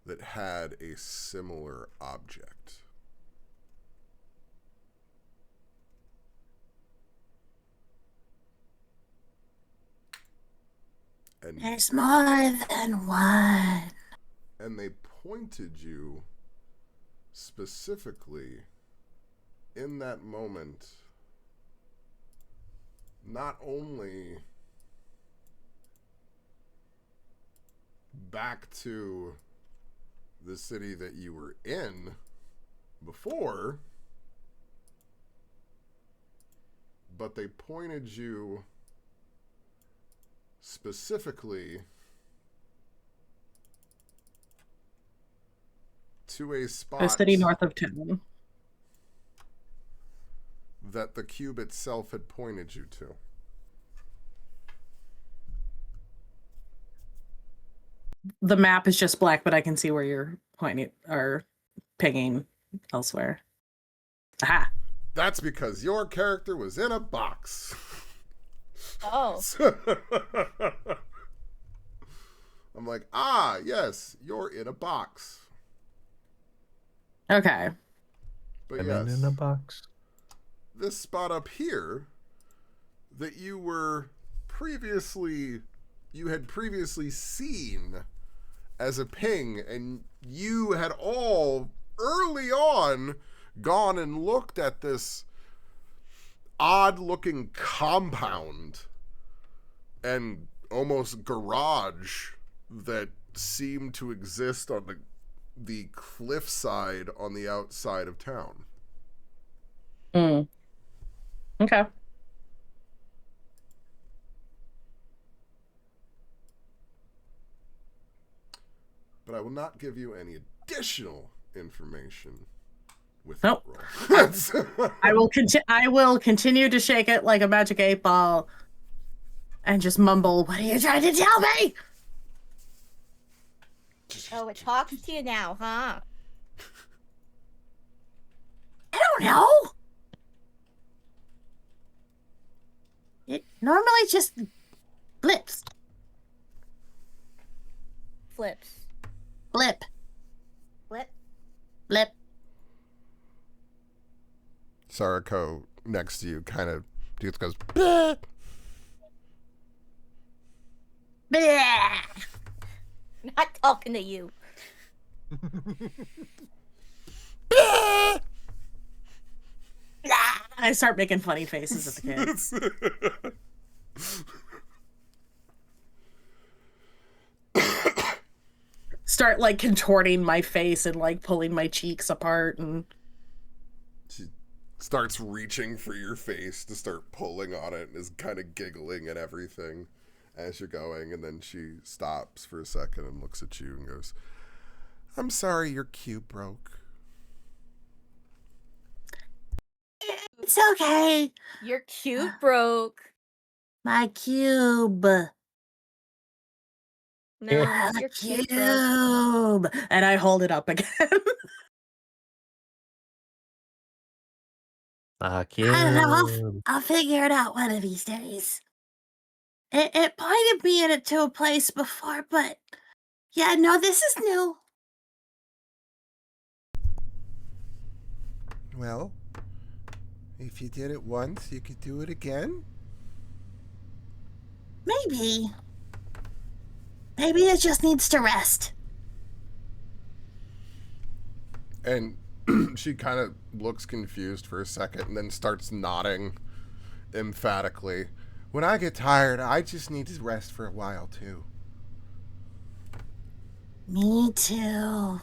that had a similar object. And There's more than one. And they pointed you specifically in that moment not only back to the city that you were in before, but they pointed you specifically to a spot, a city north of town, that the cube itself had pointed you to. The map is just black, but I can see where you're pointing or pinging elsewhere. Aha! That's because your character was in a box. Oh. I'm like, yes, you're in a box. Okay. But I'm yes, in a box. this spot up here that you had previously seen as a ping, and you had all early on gone and looked at this odd looking compound and almost garage that seemed to exist on the cliffside on the outside of town. Okay. But I will not give you any additional information with Nope. roll. I will continue to shake it like a magic 8-ball and just mumble, "What are you trying to tell me?" Oh, it talks to you now, huh? I don't know. It normally just blips. Flips. Blip. Flip. Blip. Sarako next to you kind of just goes, "Bleh." Not talking to you. I start making funny faces at the kids. Start like contorting my face and like pulling my cheeks apart, and she starts reaching for your face to start pulling on it and is kind of giggling and everything as you're going, and then she stops for a second and looks at you and goes, "I'm sorry your cube broke." It's okay. Your cube broke. My cube. No, not your cube broke. And I hold it up again. I don't know. I'll figure it out one of these days. It pointed me into a place before, but yeah, no, this is new. Well, if you did it once, you could do it again? Maybe. Maybe it just needs to rest. And she kind of looks confused for a second and then starts nodding emphatically. When I get tired, I just need to rest for a while, too. Me too.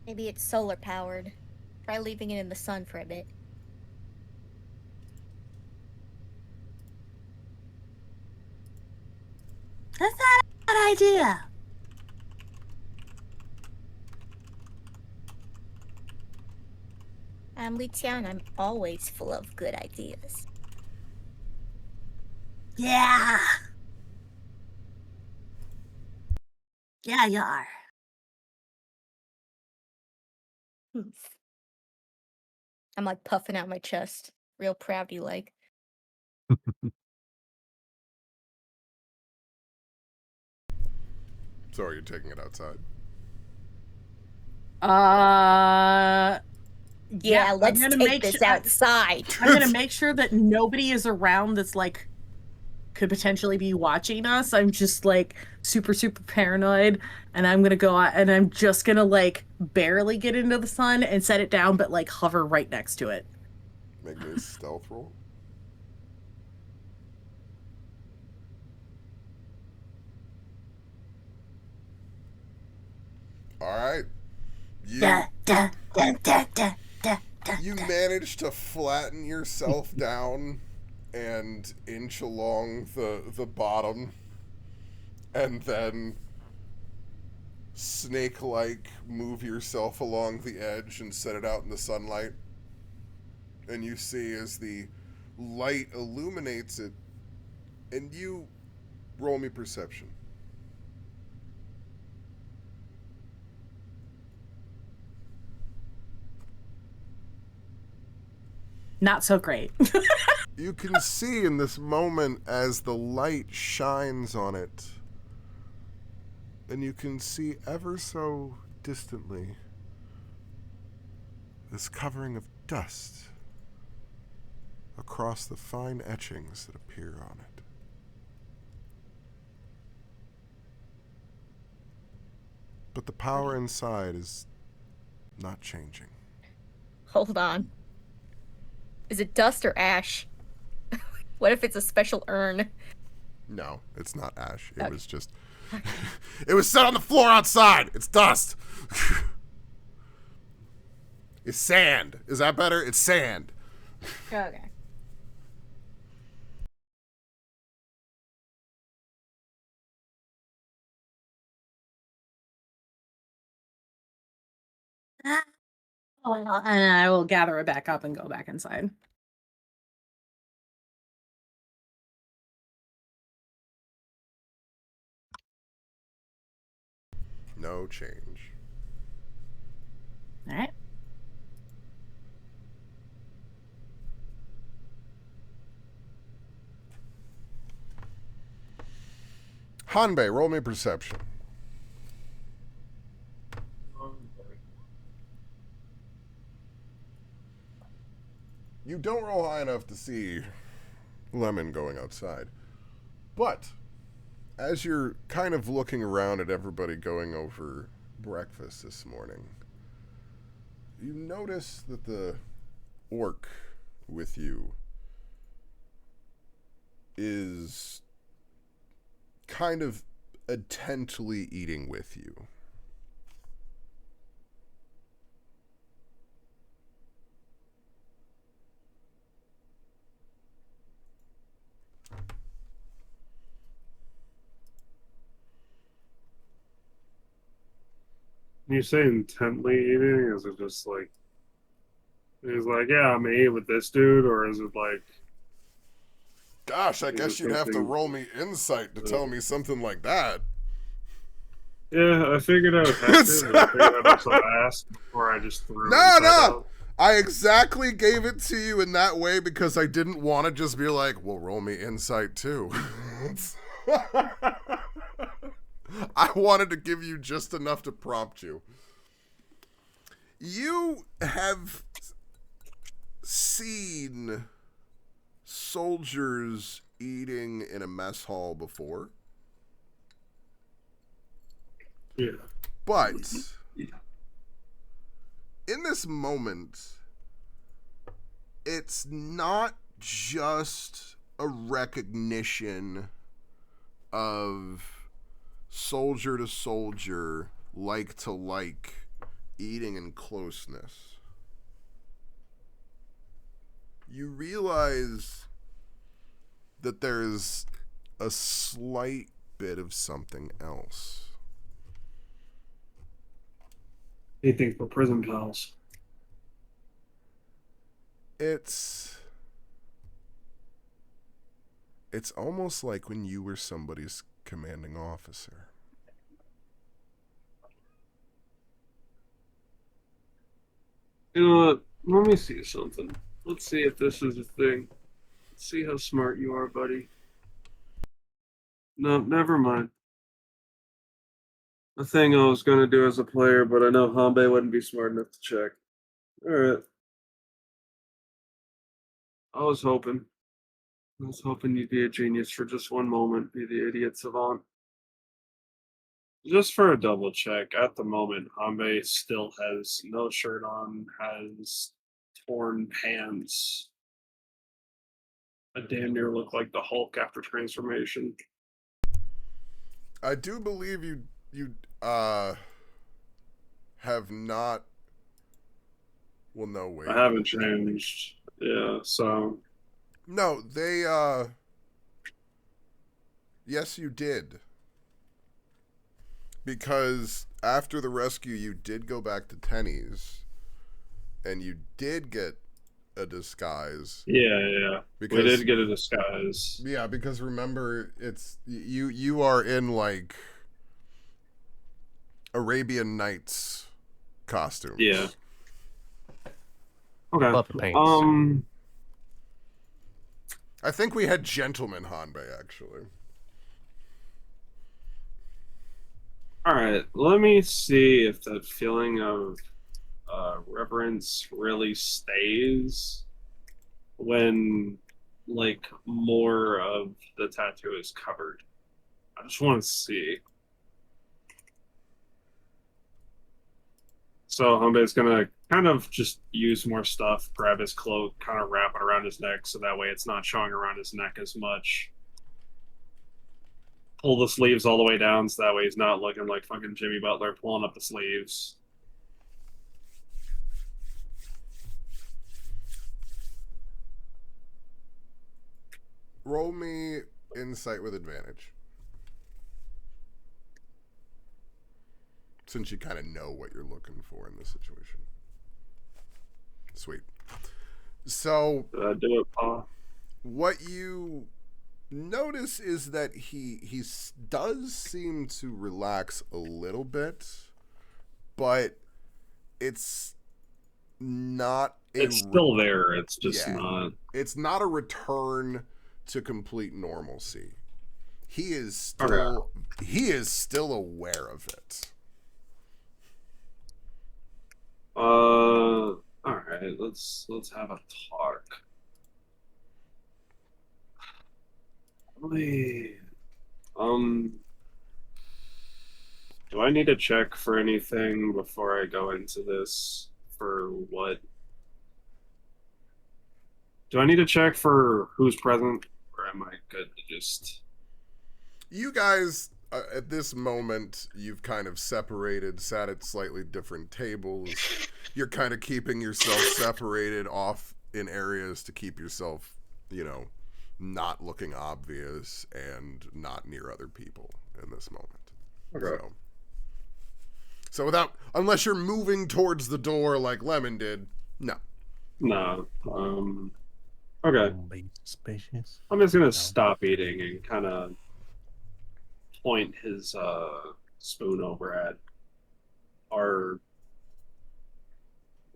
Maybe it's solar powered. Try leaving it in the sun for a bit. That's not a bad idea. I'm Li Tian. I'm always full of good ideas. Yeah. Yeah, you are. I'm like puffing out my chest, real proudy like. So are you taking it outside? Yeah, let's take this outside. I'm gonna make sure that nobody is around that's like could potentially be watching us. I'm just like super paranoid, and I'm gonna go out and I'm just gonna like barely get into the sun and set it down, but like hover right next to it. Make me a stealth roll. All right. You manage to flatten yourself down and inch along the bottom, and then snake-like move yourself along the edge and set it out in the sunlight. And you see as the light illuminates it, and you roll me perception. Not so great. You can see in this moment as the light shines on it, and you can see ever so distantly this covering of dust across the fine etchings that appear on it. But the power inside is not changing. Hold on. Is it dust or ash? What if it's a special urn? No, it's not ash. It was just... It was set on the floor outside. It's dust. It's sand. Is that better? It's sand. Okay. And I will gather it back up and go back inside. No change. All right. Hanbei, roll me perception. You don't roll high enough to see Lemon going outside. But as you're kind of looking around at everybody going over breakfast this morning, you notice that the orc with you is kind of intently eating with you. You say intently eating? Is it just like he's like, yeah, I'm gonna eat with this dude, or is it like? Gosh, I guess you'd have to roll me insight to tell me something like that. Yeah, I figured I would have to. I figured I'd also ask before I just threw. No. I exactly gave it to you in that way because I didn't want to just be like, well, roll me insight too. I wanted to give you just enough to prompt you. You have seen soldiers eating in a mess hall before. Yeah. But in this moment, it's not just a recognition of soldier to soldier, like to like, eating in closeness. You realize that there's a slight bit of something else. You think we're prison pals? It's almost like when you were somebody's commanding officer. You know what? Let me see something. Let's see if this is a thing. Let's see how smart you are, buddy. No, never mind. A thing I was going to do as a player, but I know Hanbei wouldn't be smart enough to check. Alright. I was hoping you'd be a genius for just one moment, be the idiot savant. Just for a double check, at the moment, Hanbei still has no shirt on, has torn pants. I damn near look like the Hulk after transformation. I do believe you have not. Well, no, wait. I haven't changed. Yeah, so. No, they, yes, you did. Because after the rescue, you did go back to Tenny's, and you did get a disguise. Yeah. Because, we did get a disguise. Yeah, because remember, it's you are in like Arabian Nights costumes. Yeah. Okay. I think we had Gentleman Hanbei, actually. Alright, let me see if that feeling of reverence really stays when like more of the tattoo is covered. I just want to see. So Humbe's gonna kind of just use more stuff, grab his cloak, kind of wrap it around his neck so that way it's not showing around his neck as much. Pull the sleeves all the way down so that way he's not looking like fucking Jimmy Butler pulling up the sleeves. Roll me insight with advantage. Since you kind of know what you're looking for in this situation. Sweet. So, do it, Paul. What you notice is that he does seem to relax a little bit, but it's not. It's still there. It's just not. It's not a return to complete normalcy. He is still aware of it. All right. Let's have a talk. Do I need to check for anything before I go into this? For what? Do I need to check for who's present, or am I good to just? You guys, at this moment, you've kind of separated, sat at slightly different tables. You're kind of keeping yourself separated off in areas to keep yourself, not looking obvious and not near other people in this moment. Okay. So unless you're moving towards the door like Lemon did, no. No. Okay. I'm just gonna stop eating and kind of point his spoon over at our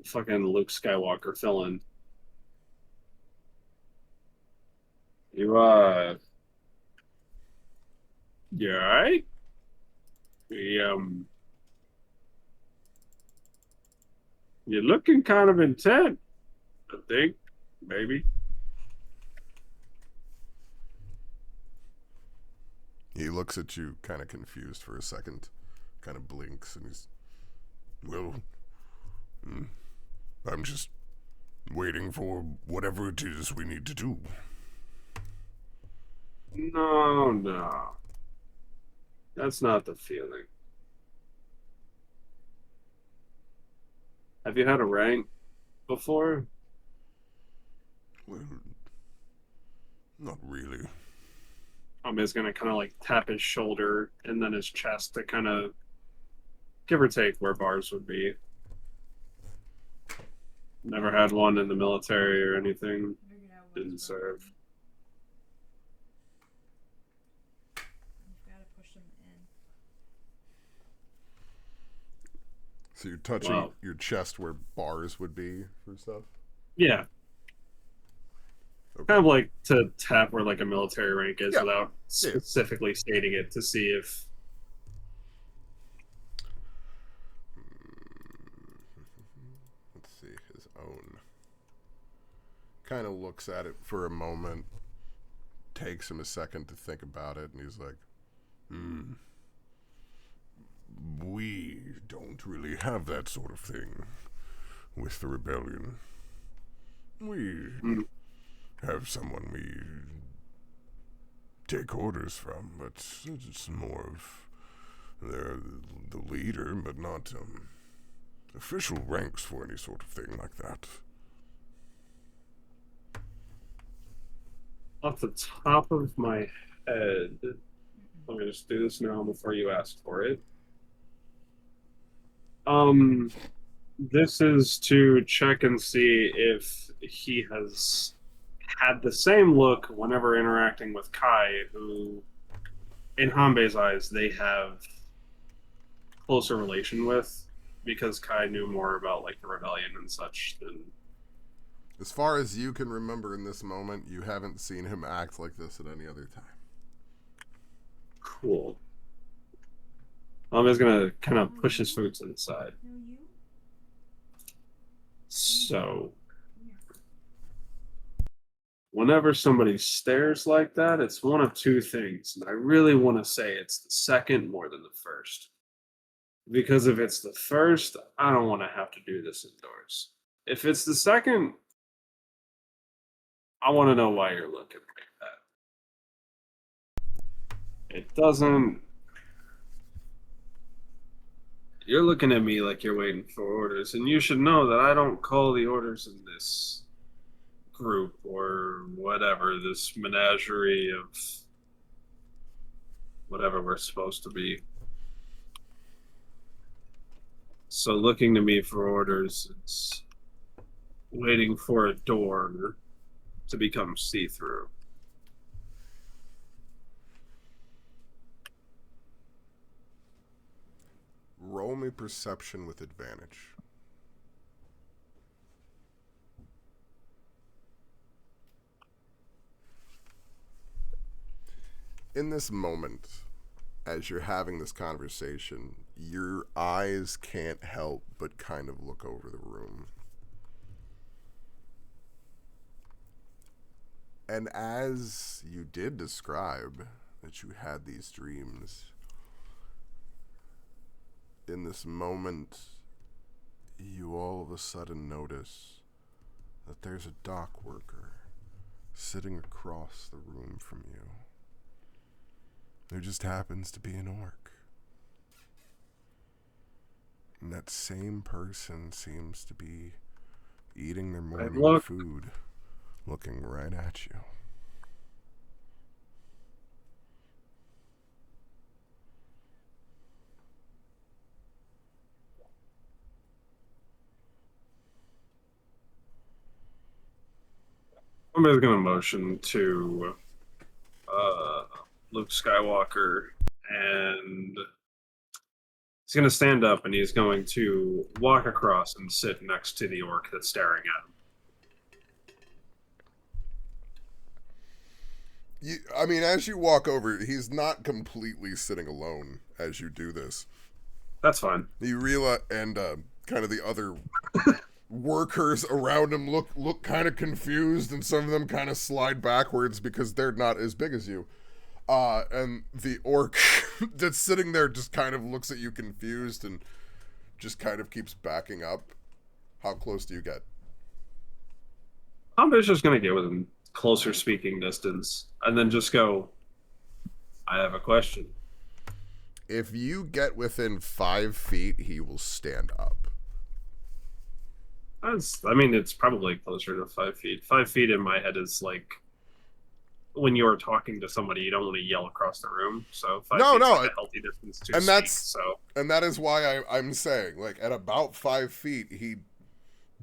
fucking Luke Skywalker villain. You alright? You're looking kind of intent, I think, maybe. He looks at you kind of confused for a second, kind of blinks, and he's, well, I'm just waiting for whatever it is we need to do. No. That's not the feeling. Have you had a rank before? Well, not really. He's gonna kind of like tap his shoulder and then his chest to kind of give or take where bars would be. Never had one in the military or anything. Didn't serve. So you're touching your chest where bars would be for stuff? Yeah. Okay. Kind of like to tap where like a military rank is without specifically stating it to see if... Let's see, his own. Kind of looks at it for a moment, takes him a second to think about it, and he's like, we don't really have that sort of thing with the rebellion. We have someone we take orders from, but it's more of they're the leader, but not official ranks for any sort of thing like that. Off the top of my head, let me just do this now before you ask for it. This is to check and see if he has had the same look whenever interacting with Kai, who, in Hanbei's eyes, they have closer relation with, because Kai knew more about like the rebellion and such than... As far as you can remember in this moment, you haven't seen him act like this at any other time. Cool. I'm just gonna kind of push his food to the side. So, whenever somebody stares like that, it's one of two things. And I really want to say it's the second more than the first. Because if it's the first, I don't want to have to do this indoors. If it's the second, I want to know why you're looking like that. It doesn't. You're looking at me like you're waiting for orders, and you should know that I don't call the orders in this group or whatever, this menagerie of whatever we're supposed to be. So looking to me for orders, it's waiting for a door to become see-through. Roll me perception with advantage. In this moment, as you're having this conversation, your eyes can't help but kind of look over the room. And as you did describe that you had these dreams, in this moment, you all of a sudden notice that there's a dock worker sitting across the room from you. There just happens to be an orc. And that same person seems to be eating their morning food, looking right at you. I'm just going to motion to Luke Skywalker, and he's going to stand up and he's going to walk across and sit next to the orc that's staring at him. I mean, as you walk over, he's not completely sitting alone as you do this. That's fine. You realize, and kind of the other workers around him look kind of confused, and some of them kind of slide backwards because they're not as big as you. And the orc that's sitting there just kind of looks at you confused and just kind of keeps backing up. How close do you get? I'm just going to get within closer speaking distance and then just go, I have a question. If you get within 5 feet, he will stand up. It's probably closer to 5 feet. 5 feet in my head is like when you're talking to somebody, you don't want to yell across the room. So 5 feet is like a healthy distance to speak. And that is why I'm saying, like, at about 5 feet, he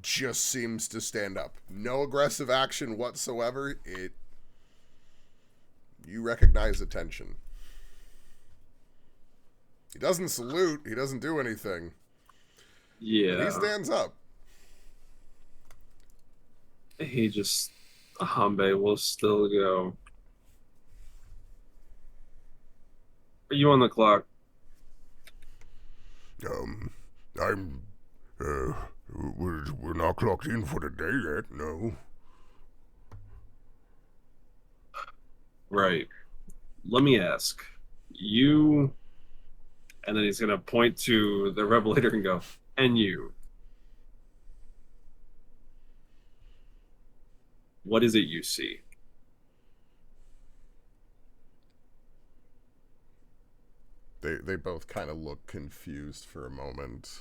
just seems to stand up. No aggressive action whatsoever. You recognize the tension. He doesn't salute. He doesn't do anything. Yeah. But he stands up. Hambe will still go. Are you on the clock? We're not clocked in for the day yet, no. Right. Let me ask. You, and then he's going to point to the rebel leader and go, and you. What is it you see? They both kind of look confused for a moment.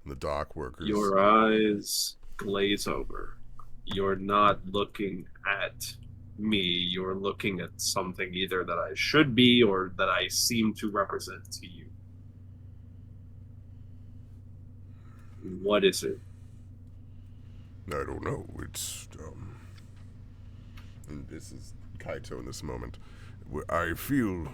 The dock workers. Your eyes glaze over. You're not looking at me. You're looking at something either that I should be or that I seem to represent to you. What is it? I don't know. It's and this is Kaito in this moment. I feel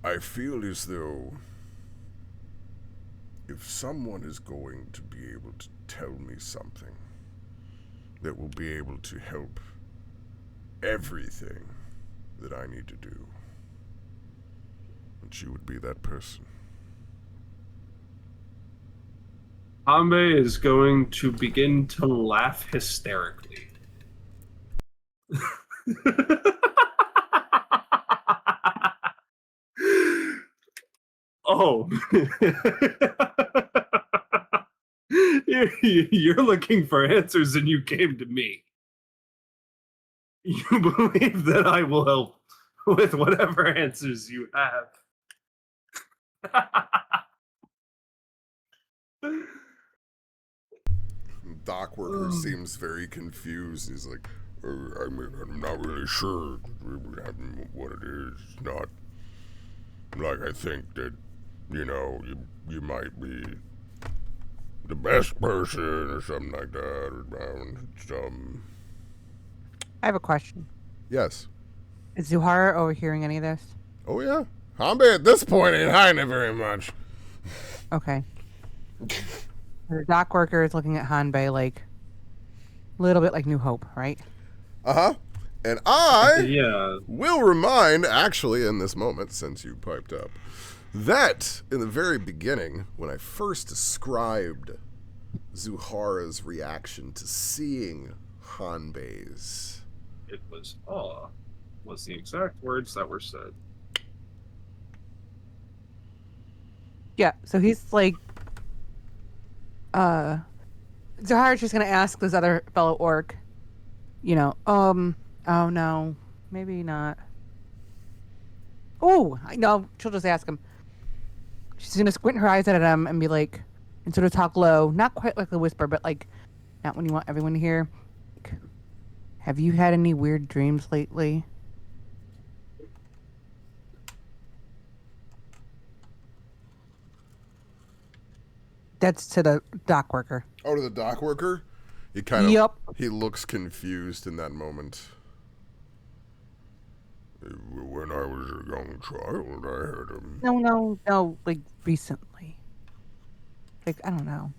I feel as though if someone is going to be able to tell me something that will be able to help everything, that I need to do. And she would be that person. Hanbei is going to begin to laugh hysterically. Oh. You're looking for answers and you came to me. You believe that I will help with whatever answers you have. Dock worker seems very confused. He's like, I'm not really sure what it is. It's not like I think that, you might be the best person or something like that. I have a question. Yes. Is Zuhara overhearing any of this? Oh, yeah. Hanbei at this point ain't hiding it very much. Okay. The dock worker is looking at Hanbei like a little bit like New Hope, right? Uh-huh. And I will remind, actually, in this moment, since you piped up, that in the very beginning, when I first described Zuhara's reaction to seeing Hanbei's, it was awe, was the exact words that were said. Yeah, so he's like, Zuhara's just gonna ask this other fellow orc, oh no, maybe not. Oh, I know, she'll just ask him. She's gonna squint her eyes at him and be like, and sort of talk low, not quite like a whisper, but like, not when you want everyone to hear. Like, have you had any weird dreams lately? That's to the dock worker. Oh, to the dock worker? He looks confused in that moment. When I was a young child, I had him. No, like recently. Like, I don't know.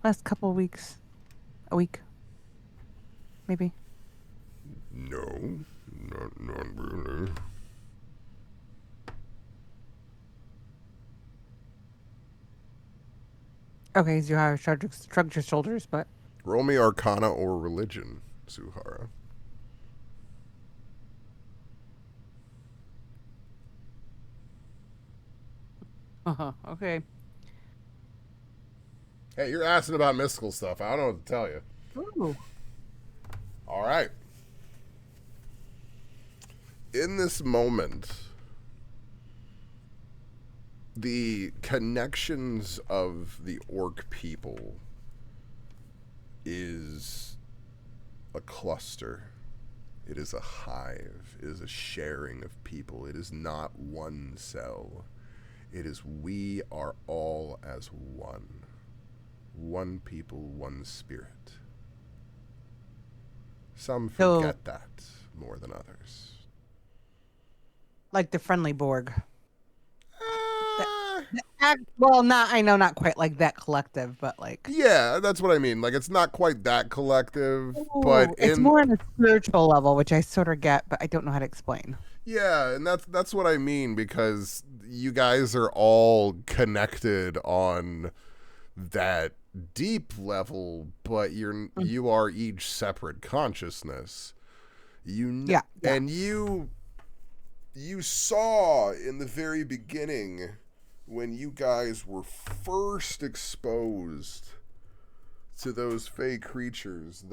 Last couple of weeks. A week. Maybe. No, not really. Okay, Zuhara shrugged your shoulders, but... Roll me Arcana or Religion, Zuhara. Okay. Hey, you're asking about mystical stuff. I don't know what to tell you. Ooh. All right. In this moment, the connections of the orc people is a cluster. It is a hive. It is a sharing of people. It is not one cell. It is we are all as one. One people, one spirit. Some forget that more than others. Like the friendly Borg. Well, not quite like that collective, but like... Yeah, that's what I mean. Like, it's not quite that collective, but it's more on a spiritual level, which I sort of get, but I don't know how to explain. Yeah, and that's what I mean, because you guys are all connected on that deep level, but you are each separate consciousness. And you saw in the very beginning when you guys were first exposed to those fey creatures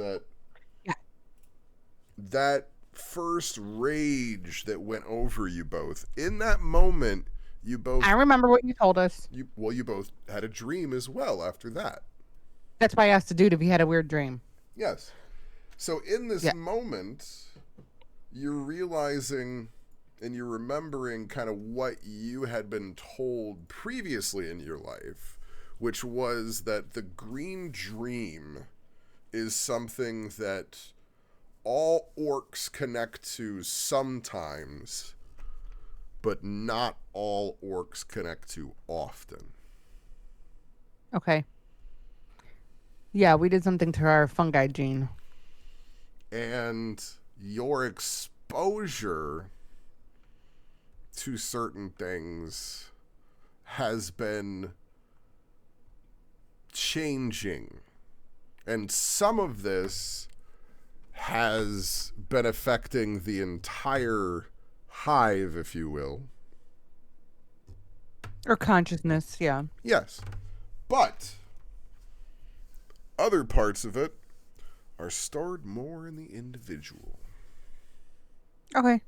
that first rage that went over you both. In that moment, you both... I remember what you told us. You both had a dream as well after that. That's why I asked the dude if he had a weird dream. Yes. So in this moment, you're realizing and you're remembering kind of what you had been told previously in your life, which was that the green dream is something that all orcs connect to sometimes, but not all orcs connect to often. Okay. Yeah, we did something to our fungi gene. And your exposure to certain things has been changing. And some of this has been affecting the entire hive, if you will. Or consciousness, yeah. Yes. But other parts of it are stored more in the individual. Okay.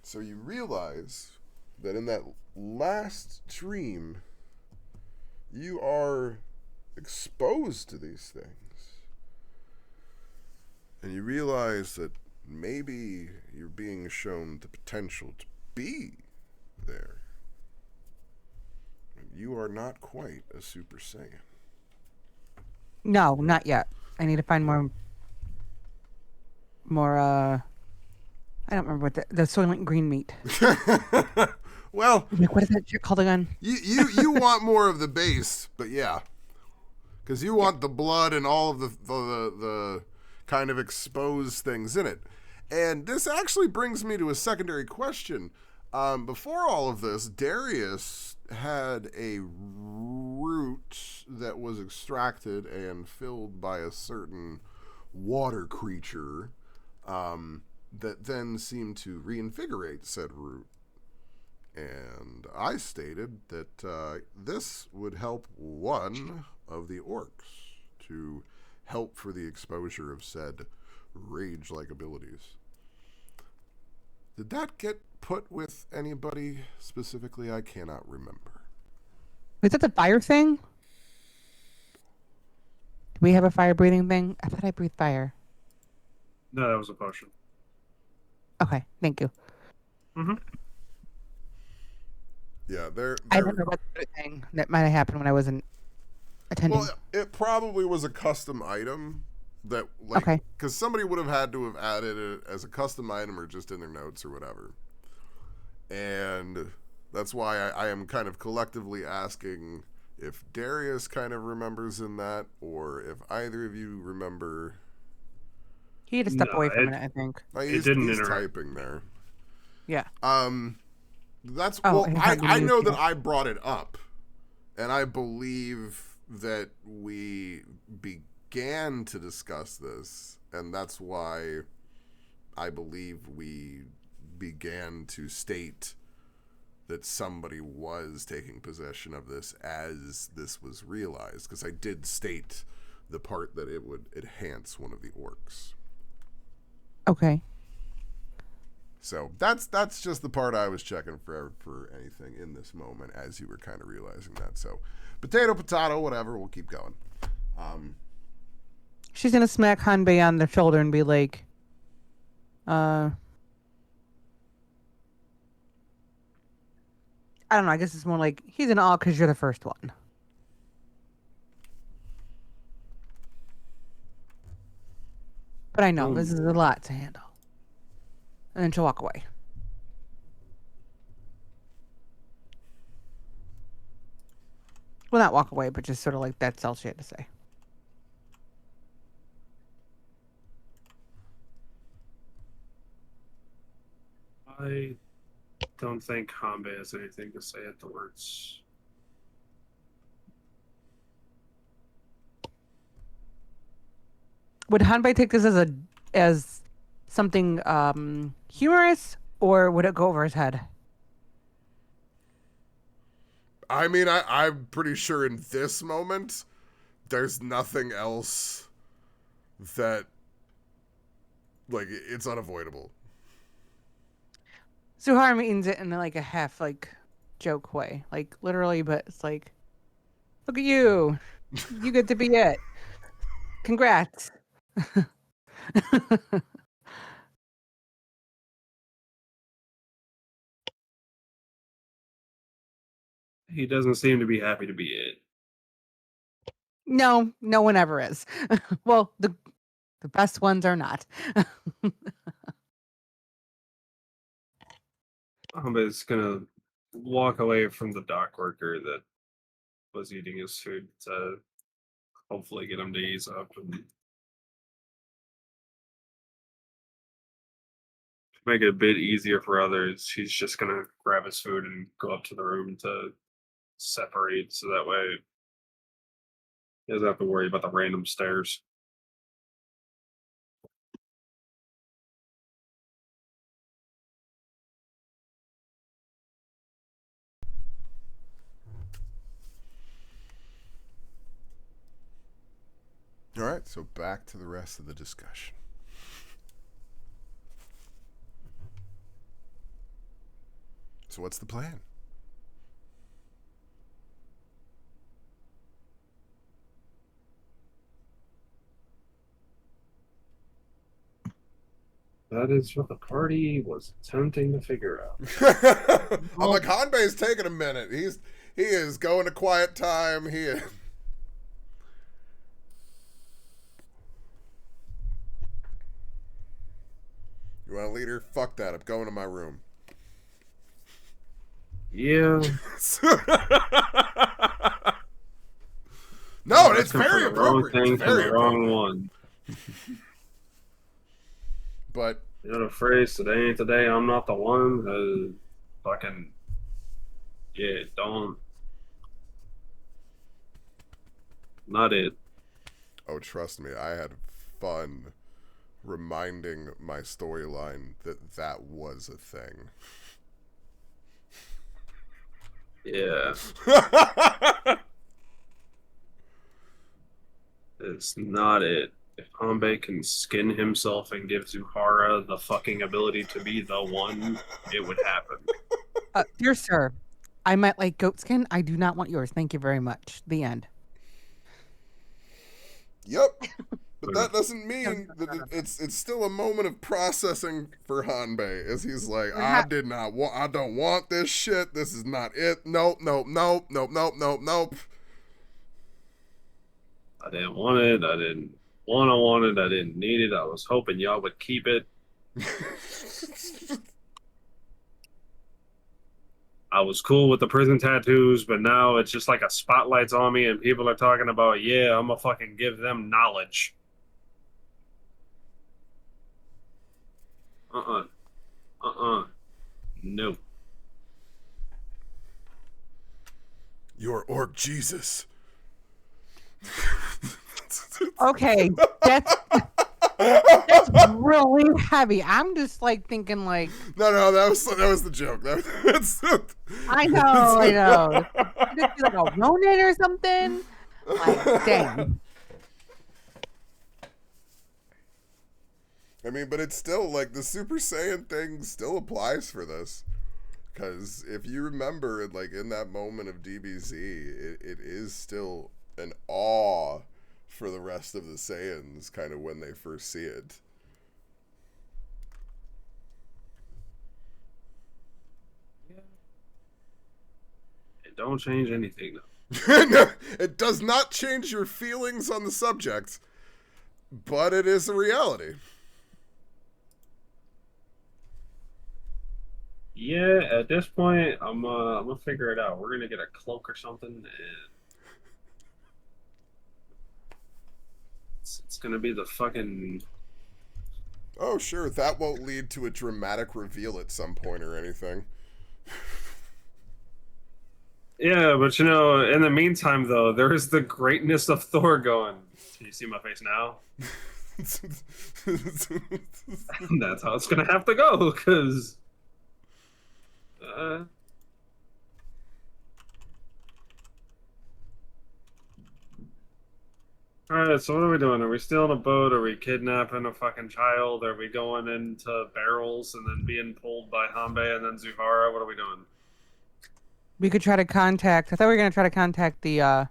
So you realize that in that last dream, you are exposed to these things. And you realize that maybe you're being shown the potential to be there. You are not quite a Super Saiyan. No, not yet. I need to find more I don't remember what the Soylent Green meat. Well, like, what is that shit called again? You want more of the base, but yeah, because you want the blood and all of the kind of exposed things in it. And this actually brings me to a secondary question. Before all of this, Darius had a root that was extracted and filled by a certain water creature that then seemed to reinvigorate said root. And I stated that this would help one of the orcs to help for the exposure of said rage-like abilities. Did that get put with anybody specifically? I cannot remember. Was that the fire thing? Do we have a fire-breathing thing? I thought I breathed fire. No, that was a potion. Okay, thank you. Mm-hmm. Yeah, I don't know what thing that might have happened when I wasn't attending. Well, it probably was a custom item that, like, okay, because somebody would have had to have added it as a custom item or just in their notes or whatever. And that's why I am kind of collectively asking if Darius kind of remembers in that, or if either of you remember. He had to step away from it, I think. He's typing there. Yeah. That's I know that I brought it up, and I believe that we began to discuss this, and that's why I believe we began to state that somebody was taking possession of this as this was realized, because I did state the part that it would enhance one of the orcs. Okay. So that's just the part I was checking for anything in this moment as you were kind of realizing that. So potato, whatever, we'll keep going. She's gonna smack Hanbei on the shoulder and be like, I don't know, I guess it's more like, he's in awe because you're the first one. But I know, this is a lot to handle. And then she'll walk away. Well, not walk away, but just sort of like, that's all she had to say. I don't think Hanbei has anything to say afterwards. Would Hanbei take this as something humorous, or would it go over his head? I mean, I'm pretty sure in this moment, there's nothing else that, like, it's unavoidable. Suhara means it in like a half like joke way, like literally, but it's like, look at you, you get to be it. Congrats. He doesn't seem to be happy to be it. No one ever is. Well, the best ones are not. Hanbei's gonna walk away from the dock worker that was eating his food to hopefully get him to ease up and make it a bit easier for others, he's just gonna grab his food and go up to the room to separate, so that way he doesn't have to worry about the random stares. All right, so back to the rest of the discussion. So what's the plan? That is what the party was attempting to figure out. I'm like, Hanbei's taking a minute. He is going to quiet time. You want a leader? Fuck that. I'm going to my room. Yeah. No, it's very appropriate. It's very the wrong one. But you know the phrase, today ain't today, I'm not the one. Fucking yeah, don't. Not it. Oh, trust me, I had fun reminding my storyline that was a thing. Yeah. It's not it. If Hanbei can skin himself and give Zuhara the fucking ability to be the one, it would happen. Dear sir, I might like goat skin. I do not want yours. Thank you very much. The end. Yep. But that doesn't mean that it's still a moment of processing for Hanbei, as he's like, I don't want this shit. This is not it. Nope. I didn't want it. I didn't want it. I didn't need it. I was hoping y'all would keep it. I was cool with the prison tattoos, but now it's just like a spotlight's on me and people are talking about, yeah, I'm gonna fucking give them knowledge. No. You're Orc Jesus. Okay, that's really heavy. I'm just like thinking like. No, that was the joke. I know. Just be like a Ronin or something. Like, dang. I mean, but it's still like the Super Saiyan thing still applies for this. Because if you remember, like in that moment of DBZ, it is still an awe for the rest of the Saiyans, kind of when they first see it. Yeah. It don't change anything, though. No, it does not change your feelings on the subject, but it is a reality. Yeah, at this point, I'm gonna figure it out. We're gonna get a cloak or something, and it's gonna be the fucking. Oh, sure, that won't lead to a dramatic reveal at some point or anything. Yeah, but in the meantime, though, there is the greatness of Thor going. Can you see my face now? That's how it's gonna have to go, because. Alright, so what are we doing? Are we still in a boat? Are we kidnapping a fucking child? Are we going into barrels and then being pulled by Hanbei and then Zuhara? What are we doing? We could try to contact. I thought we were gonna try to contact the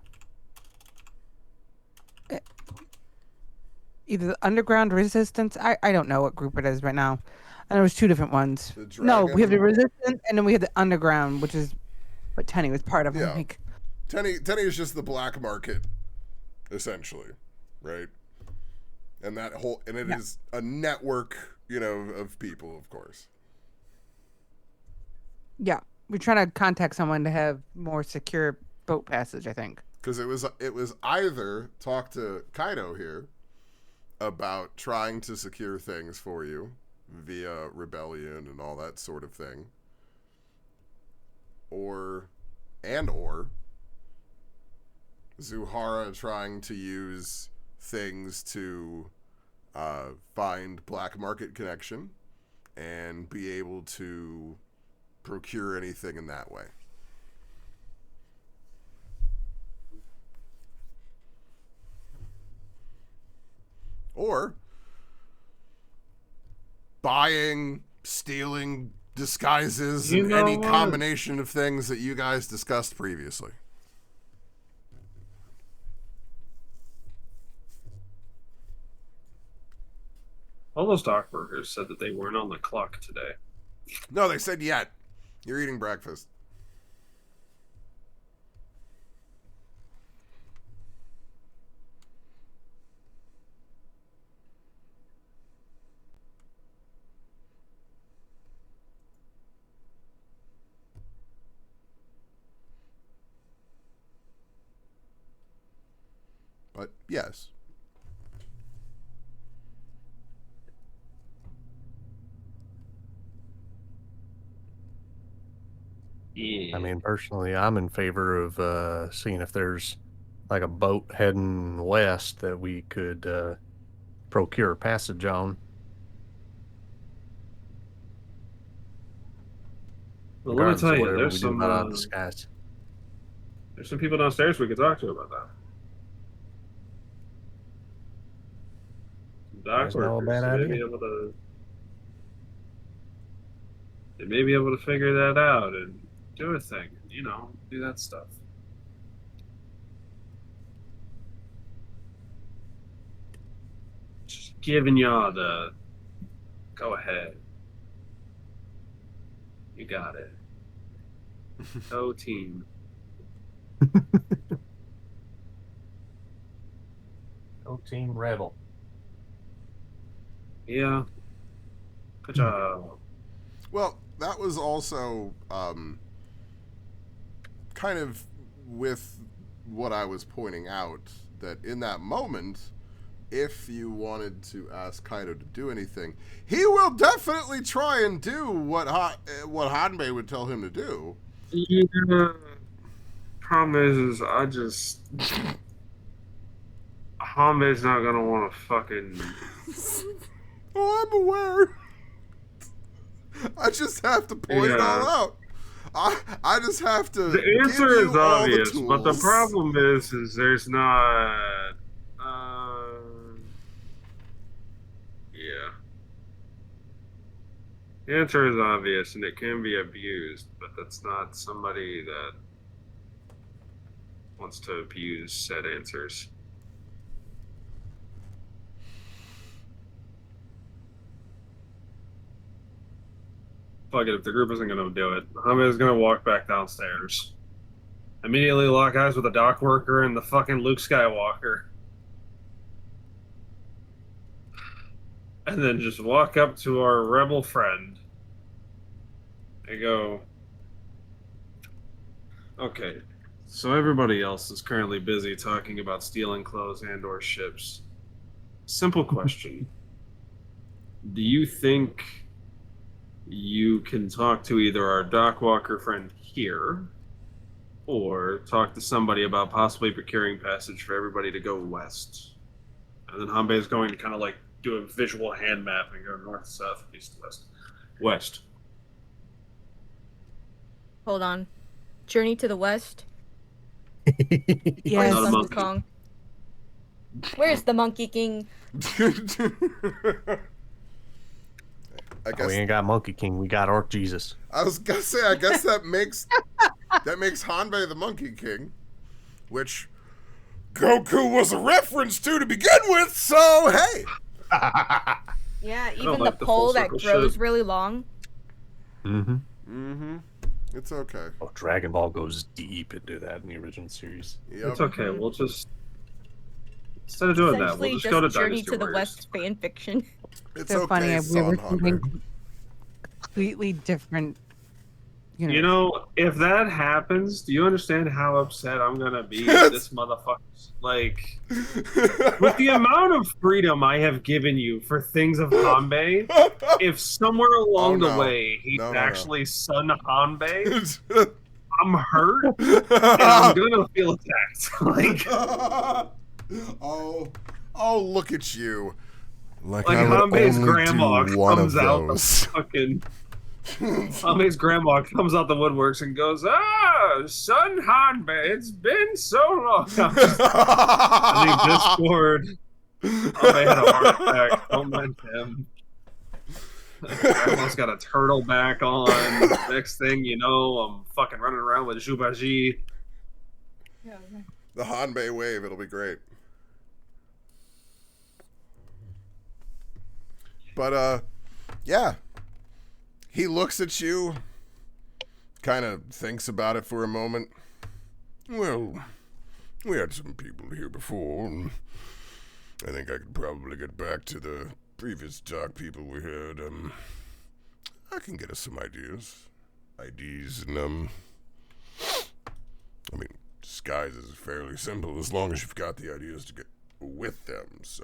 either the underground resistance. I don't know what group it is right now. And there was two different ones. No, we have the resistance and then we have the underground, which is what Tenny was part of. Yeah. Like, Tenny is just the black market, essentially, right? And it is a network, of people, of course. Yeah, we're trying to contact someone to have more secure boat passage, I think. Because it was either talk to Kaido here about trying to secure things for you, via rebellion and all that sort of thing. Or Zuhara trying to use things to find black market connection and be able to procure anything in that way. Or buying, stealing, disguises, and any combination of things that you guys discussed previously. All those dock workers said that they weren't on the clock today. No, they said yet. You're eating breakfast. But yes. Yeah. I mean, personally, I'm in favor of seeing if there's like a boat heading west that we could procure passage on. Well, let me tell you, there's some people downstairs we could talk to about that. Dock workers, they may be able to figure that out and do a thing, do that stuff. Just giving y'all the go ahead. You got it. Go team. Go team Rebel. Yeah. Good job. Well, that was also kind of with what I was pointing out, that in that moment, if you wanted to ask Kaido to do anything, he will definitely try and do what Hanbei would tell him to do. Yeah. Problem is Hanbei's not gonna want to fucking... Oh, I'm aware. I just have to point it all out. I just have to. The answer is obvious, but the problem is there's not. Yeah. The answer is obvious, and it can be abused, but that's not somebody that wants to abuse said answers. Fuck it, if the group isn't going to do it, Hanbei's going to walk back downstairs. Immediately lock eyes with the dock worker and the fucking Luke Skywalker. And then just walk up to our rebel friend and go, okay, so everybody else is currently busy talking about stealing clothes and or ships. Simple question. Do you think you can talk to either our dockwalker friend here or talk to somebody about possibly procuring passage for everybody to go west? And then Hanbei is going to kind of like do a visual hand map and go north, south, east, west. West. Hold on. Journey to the west? Yes. Where's Donkey Kong? Where's the Monkey King? I guess we ain't got Monkey King, we got Orc Jesus. I was gonna say, I guess that makes Hanbei the Monkey King, which Goku was a reference to begin with. So hey, yeah, even the pole that grows really long. It's okay. Oh, Dragon Ball goes deep into that in the original series. Yep. It's okay. We'll just instead of doing that, we'll just go to Journey Dynasty to the Warriors. West fan fiction. It's so okay, funny. We son were Hanbei. thinking completely different universe. You know, if that happens, do you understand how upset I'm gonna be at this motherfucker? Like, with the amount of freedom I have given you for things of Hanbei, if somewhere along the way he's actually son Hanbei, I'm hurt and I'm gonna feel attacked. Like, oh, look at you! Like Hanbei's grandma comes out the fucking. Hanbei's grandma comes out the woodworks and goes, son Hanbei, it's been so long. I think Discord. Hanbei had a heart attack. Don't mind him. Grandma's got a turtleback on. Next thing you know, I'm fucking running around with Jubaji. The Hanbei wave, it'll be great. But, yeah. He looks at you, kind of thinks about it for a moment. Well, we had some people here before, and I think I could probably get back to the previous dark people we had. I can get us some IDs, and, I mean, disguise is fairly simple as long as you've got the ideas to get with them, so...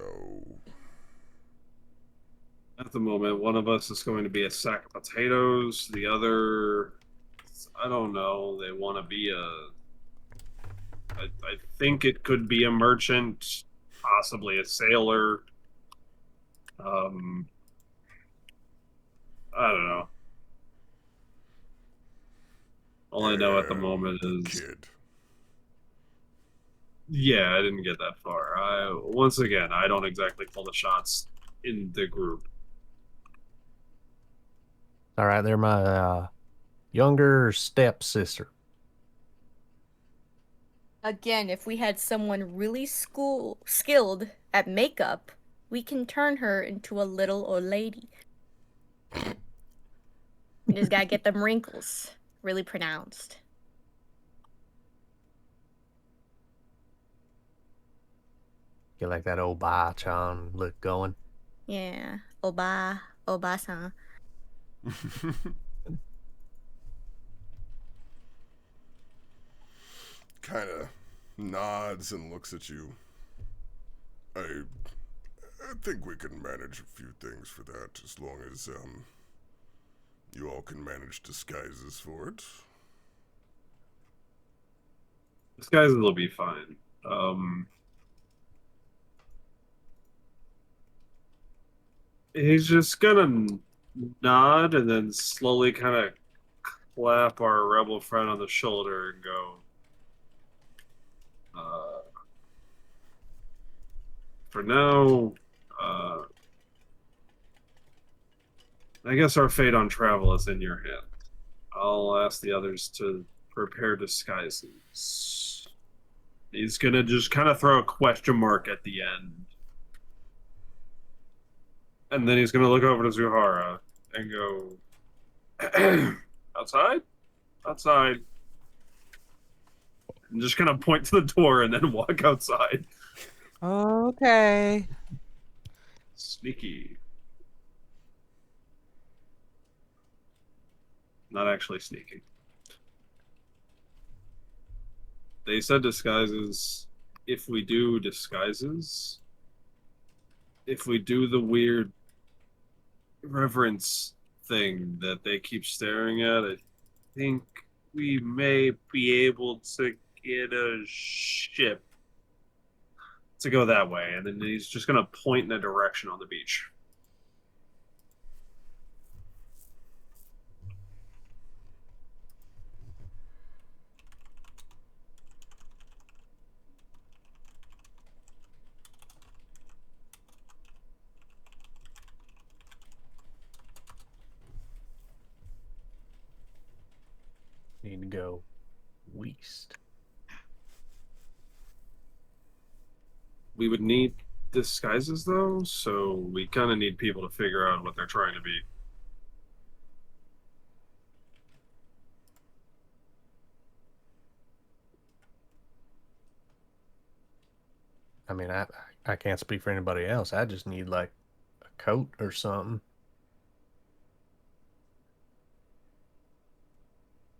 At the moment, one of us is going to be a sack of potatoes. The other, I don't know. They want to be I think it could be a merchant, possibly a sailor. I don't know. All I know at the moment is... Kid. Yeah, I didn't get that far. Once again, I don't exactly call the shots in the group. All right, they're my younger stepsister. Again, if we had someone really skilled at makeup, we can turn her into a little old lady. You just gotta get them wrinkles really pronounced. Get like that Oba-chan look going. Yeah, Oba-san. Kind of nods and looks at you. I think we can manage a few things for that, as long as you all can manage disguises for it. Disguises will be fine. He's just gonna nod and then slowly kind of clap our rebel friend on the shoulder and go, for now, I guess our fate on travel is in your hand. I'll ask the others to prepare disguises. He's gonna just kind of throw a question mark at the end. And then he's going to look over to Zuhara and go, outside? Outside. And just kind of point to the door and then walk outside. Okay. Sneaky. Not actually sneaky. They said disguises. If we do disguises, if we do the weird reverence thing that they keep staring at, I think we may be able to get a ship to go that way. And then he's just going to point in a direction on the beach. Need to go west. We would need disguises, though, so we kind of need people to figure out what they're trying to be. I mean, I can't speak for anybody else. I just need, like, a coat or something.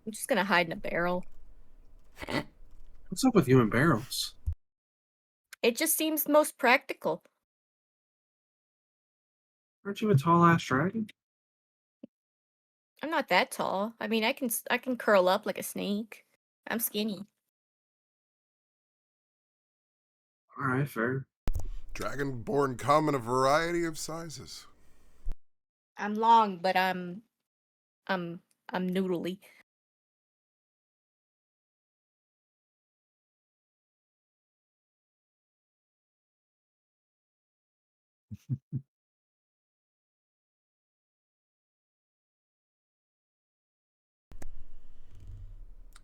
I'm just gonna hide in a barrel. What's up with you and barrels? It just seems most practical. Aren't you a tall ass dragon? I'm not that tall. I mean, I can curl up like a snake. I'm skinny. All right, fair. Dragonborn come in a variety of sizes. I'm long, but I'm noodly.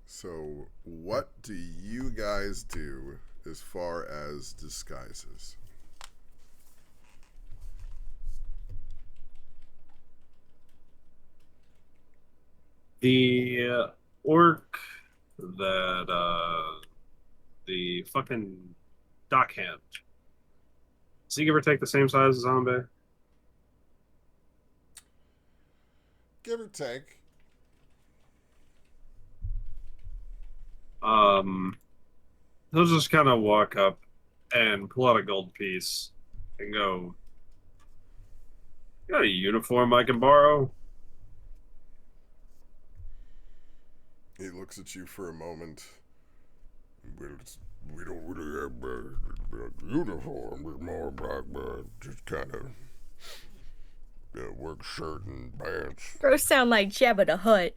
So, what do you guys do as far as disguises? The orc that the fucking dockhand. Does he give or take the same size as Zombie? Give or take. He'll just kind of walk up and pull out a gold piece and go, "You got a uniform I can borrow?" He looks at you for a moment. Well, we don't really have a uniform. We're more like just kind of work shirt and pants. Bros sound like Jabba the Hutt.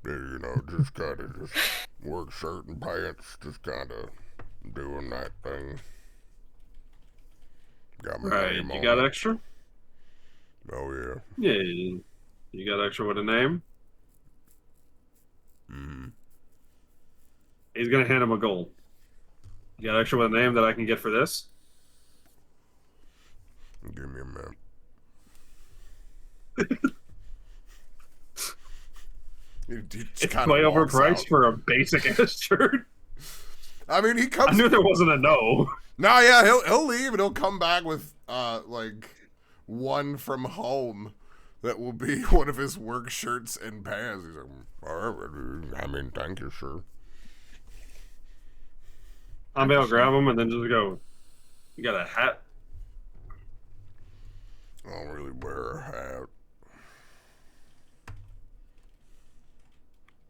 You know, just kind of just work shirt and pants, just kind of doing that thing. Got my Right, name you on got it. extra? Oh, yeah. Yeah, you got extra with a name? Mm-hmm. He's gonna hand him a gold. You got extra with a name that I can get for this? Give me a minute. It's way overpriced for a basic ass shirt. I mean, he comes. I knew there wasn't a no. No, yeah, he'll leave and he'll come back with like one from home that will be one of his work shirts and pants. He's like, all right, I mean, thank you, sir. I'll grab him and then just go, "You got a hat?" I don't really wear a hat.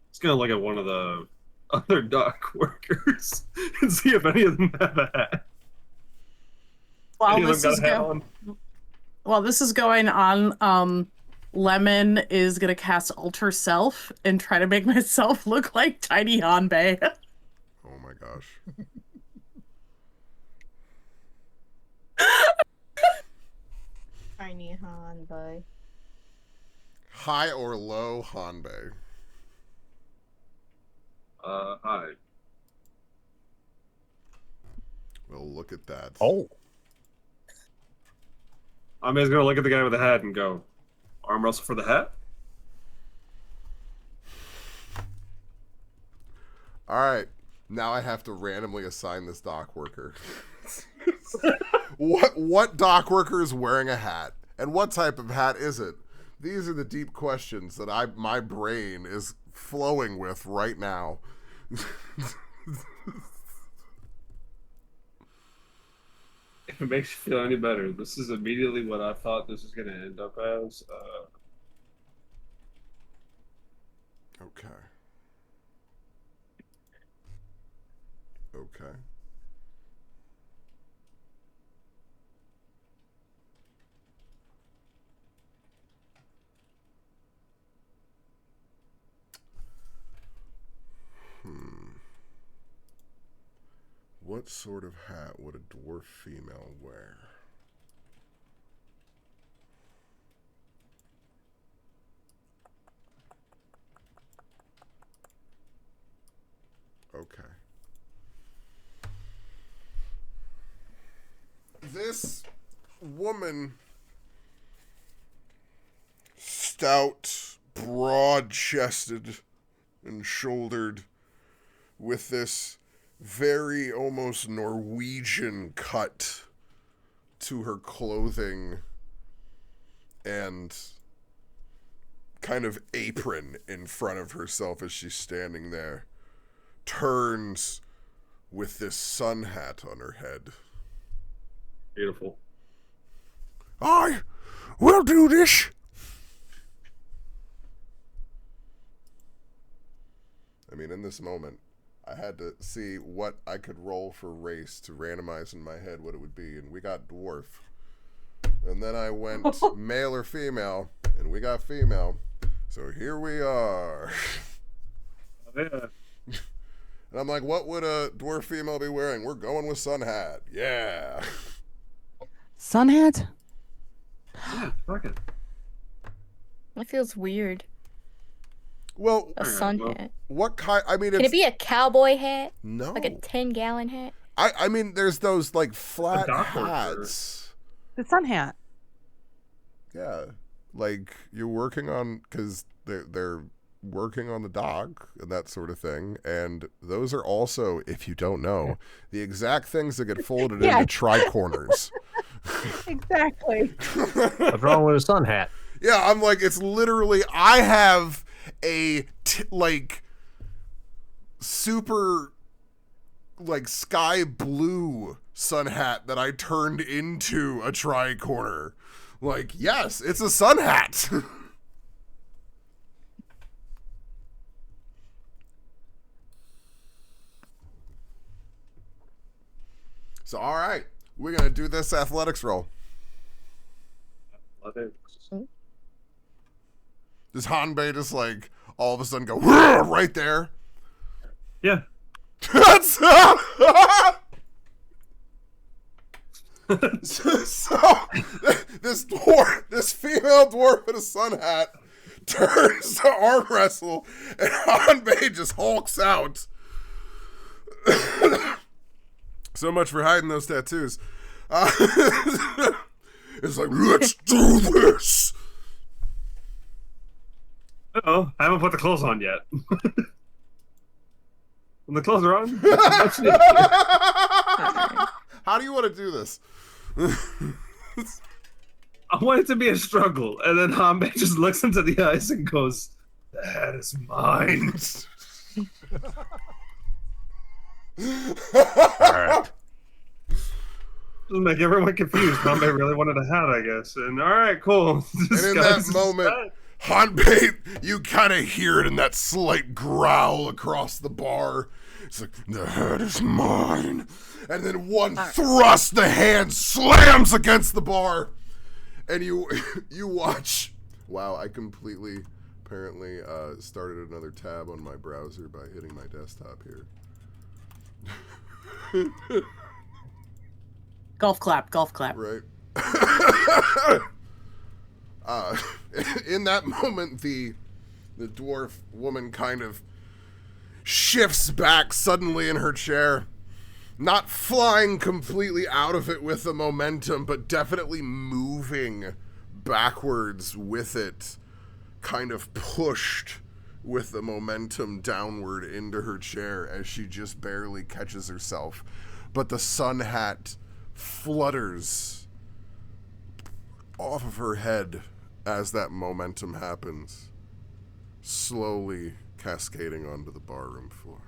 He's gonna look at one of the other dock workers and see if any of them have a hat. While this is going on, Lemon is gonna cast Alter Self and try to make myself look like Tiny Hanbei. Oh my gosh. Tiny Hanbei. High or low Hanbei? Hi. Well, look at that. Oh. I'm just gonna look at the guy with the hat and go, "Arm wrestle for the hat?" All right. Now I have to randomly assign this dock worker. What dock worker is wearing a hat? And what type of hat is it? These are the deep questions that my brain is flowing with right now. If it makes you feel any better, this is immediately what I thought this was gonna end up as. Okay. Okay. What sort of hat would a dwarf female wear? Okay. This woman, stout, broad-chested, and shouldered, with this very almost Norwegian cut to her clothing and kind of apron in front of herself as she's standing there, turns with this sun hat on her head. Beautiful. I will do this. I mean, in this moment, I had to see what I could roll for race to randomize in my head what it would be, and we got dwarf. And then I went male or female, and we got female. So here we are. Yeah. And I'm like, what would a dwarf female be wearing? We're going with sun hat. Yeah. Sun hat? Yeah, fuck it. That feels weird. Well, A sun hat. What kind? I mean, Can it be a cowboy hat? No. Like a 10-gallon hat? I mean, there's those like flat hats. The sun hat. Yeah, like you're working on, because they're working on the dock and that sort of thing, and those are also, if you don't know, the exact things that get folded into tri-corners. Exactly. What's wrong with a sun hat? Yeah, I'm like, it's literally, I have a like super like sky blue sun hat that I turned into a tri-corner. Like, yes, it's a sun hat. So, all right, we're gonna do this athletics roll. Does Hanbei just like all of a sudden go right there? Yeah. That's so this female dwarf in a sun hat turns to arm wrestle, and Hanbei just hulks out. So much for hiding those tattoos. It's like, let's do this. Uh-oh, I haven't put the clothes on yet. When the clothes are on, how do you want to do this? I want it to be a struggle, and then Hanbei just looks into the eyes and goes, "That is mine." Alright. Doesn't make everyone confused. Hanbei really wanted a hat, I guess. And all right, cool. And in that moment, Hanbei, you kind of hear it in that slight growl across the bar. It's like, the hat is mine. And then one thrust, the hand slams against the bar. And you watch. Wow, I completely, apparently, started another tab on my browser by hitting my desktop here. Golf clap, golf clap. Right. In that moment, the dwarf woman kind of shifts back suddenly in her chair, not flying completely out of it with the momentum, but definitely moving backwards with it, kind of pushed with the momentum downward into her chair as she just barely catches herself. But the sun hat flutters off of her head as that momentum happens, slowly cascading onto the barroom floor.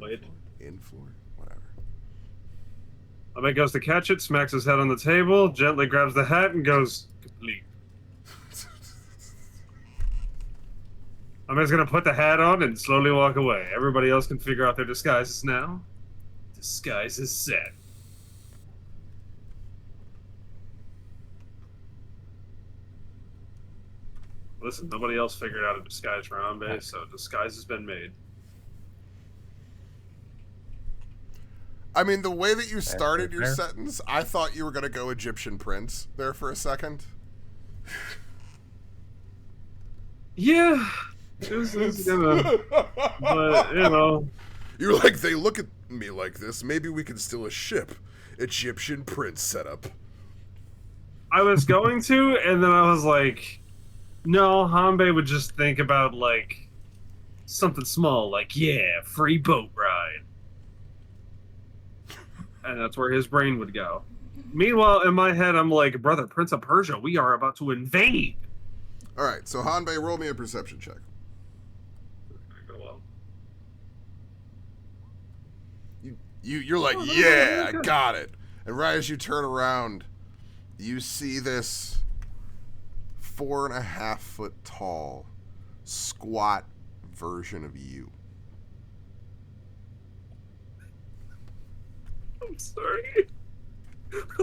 Wait. In floor, whatever. Hanbei goes to catch it, smacks his head on the table, gently grabs the hat, and goes, complete. Hanbei's gonna put the hat on and slowly walk away. Everybody else can figure out their disguises now. Disguise is set. Listen, nobody else figured out a disguise for Hanbei, so disguise has been made. I mean, the way that you started your sentence, I thought you were going to go Egyptian prince there for a second. Yeah. It was gonna... But, you know... You're like, they look at me like this, maybe we can steal a ship. Egyptian prince setup. I was going to, and then I was like... No, Hanbei would just think about, like, something small, like, yeah, free boat ride. And that's where his brain would go. Meanwhile, in my head, I'm like, brother, Prince of Persia, we are about to invade. All right, so Hanbei, roll me a perception check. You're like, yeah, I got it. And right as you turn around, you see this 4.5 foot tall, squat version of you. I'm sorry.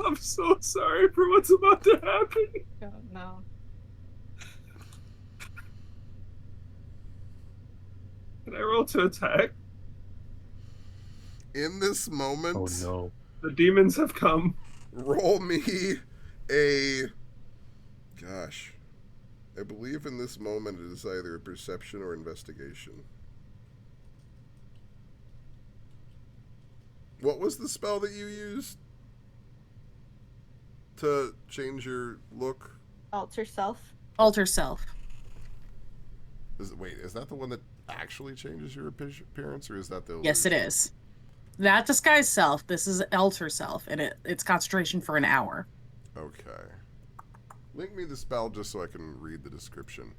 I'm so sorry for what's about to happen. Oh, no. Can I roll to attack? In this moment, Oh no. The demons have come. roll me a... Gosh. I believe in this moment it is either a perception or investigation. What was the spell that you used to change your look? Alter self. Alter self. Wait, is that the one that actually changes your appearance, or is that the illusion? Yes, it is. That disguise self. This is alter self, and it's concentration for an hour. Okay. Link me the spell just so I can read the description.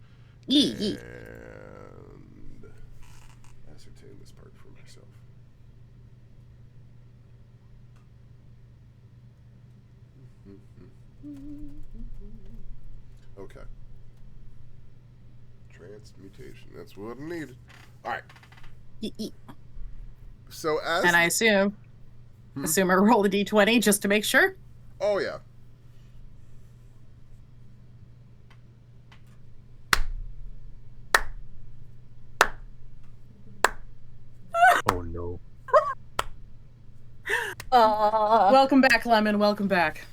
Yee. And ascertain this part for myself. Okay. Transmutation. That's what I needed. All right. Yee. So as And I assume I roll the d20 just to make sure. Oh yeah. Oh no. Welcome back, Lemon. Welcome back.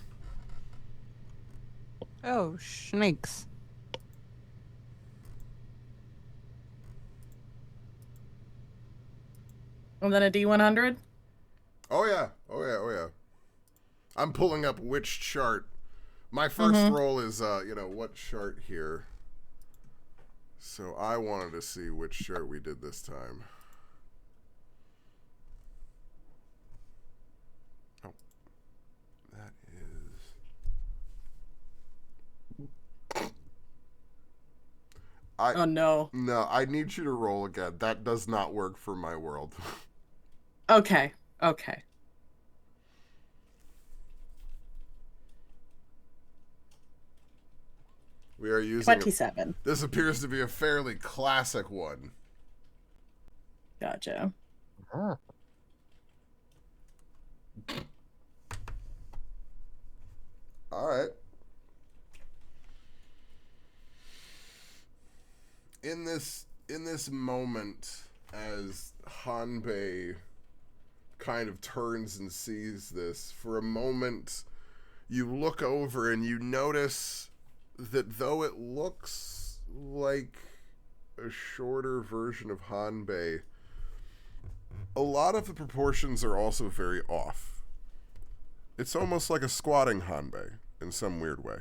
Oh, snakes. And then a d100. Oh yeah. Oh yeah. Oh yeah. I'm pulling up which chart. My first roll is what chart here. So I wanted to see which chart we did this time. Oh. That is Oh no. No, I need you to roll again. That does not work for my world. Okay. We are using 27. This appears to be a fairly classic one. Gotcha. All right. In this moment, as Hanbei kind of turns and sees this, for a moment, you look over and you notice that though it looks like a shorter version of Hanbei, a lot of the proportions are also very off. It's almost like a squatting Hanbei in some weird way.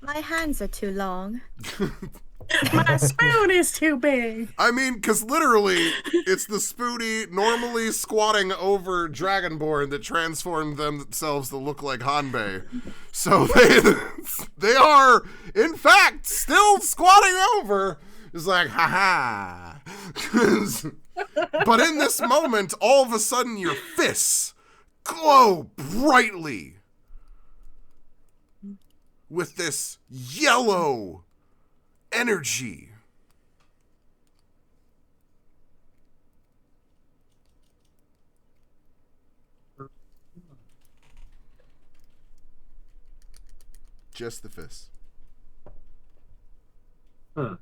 My hands are too long. My spoon is too big. I mean, because literally, it's the Spoody normally squatting over Dragonborn that transformed themselves to look like Hanbei. So they are, in fact, still squatting over. It's like, ha-ha. But in this moment, all of a sudden, your fists glow brightly with this yellow energy. Just the fists. Huh.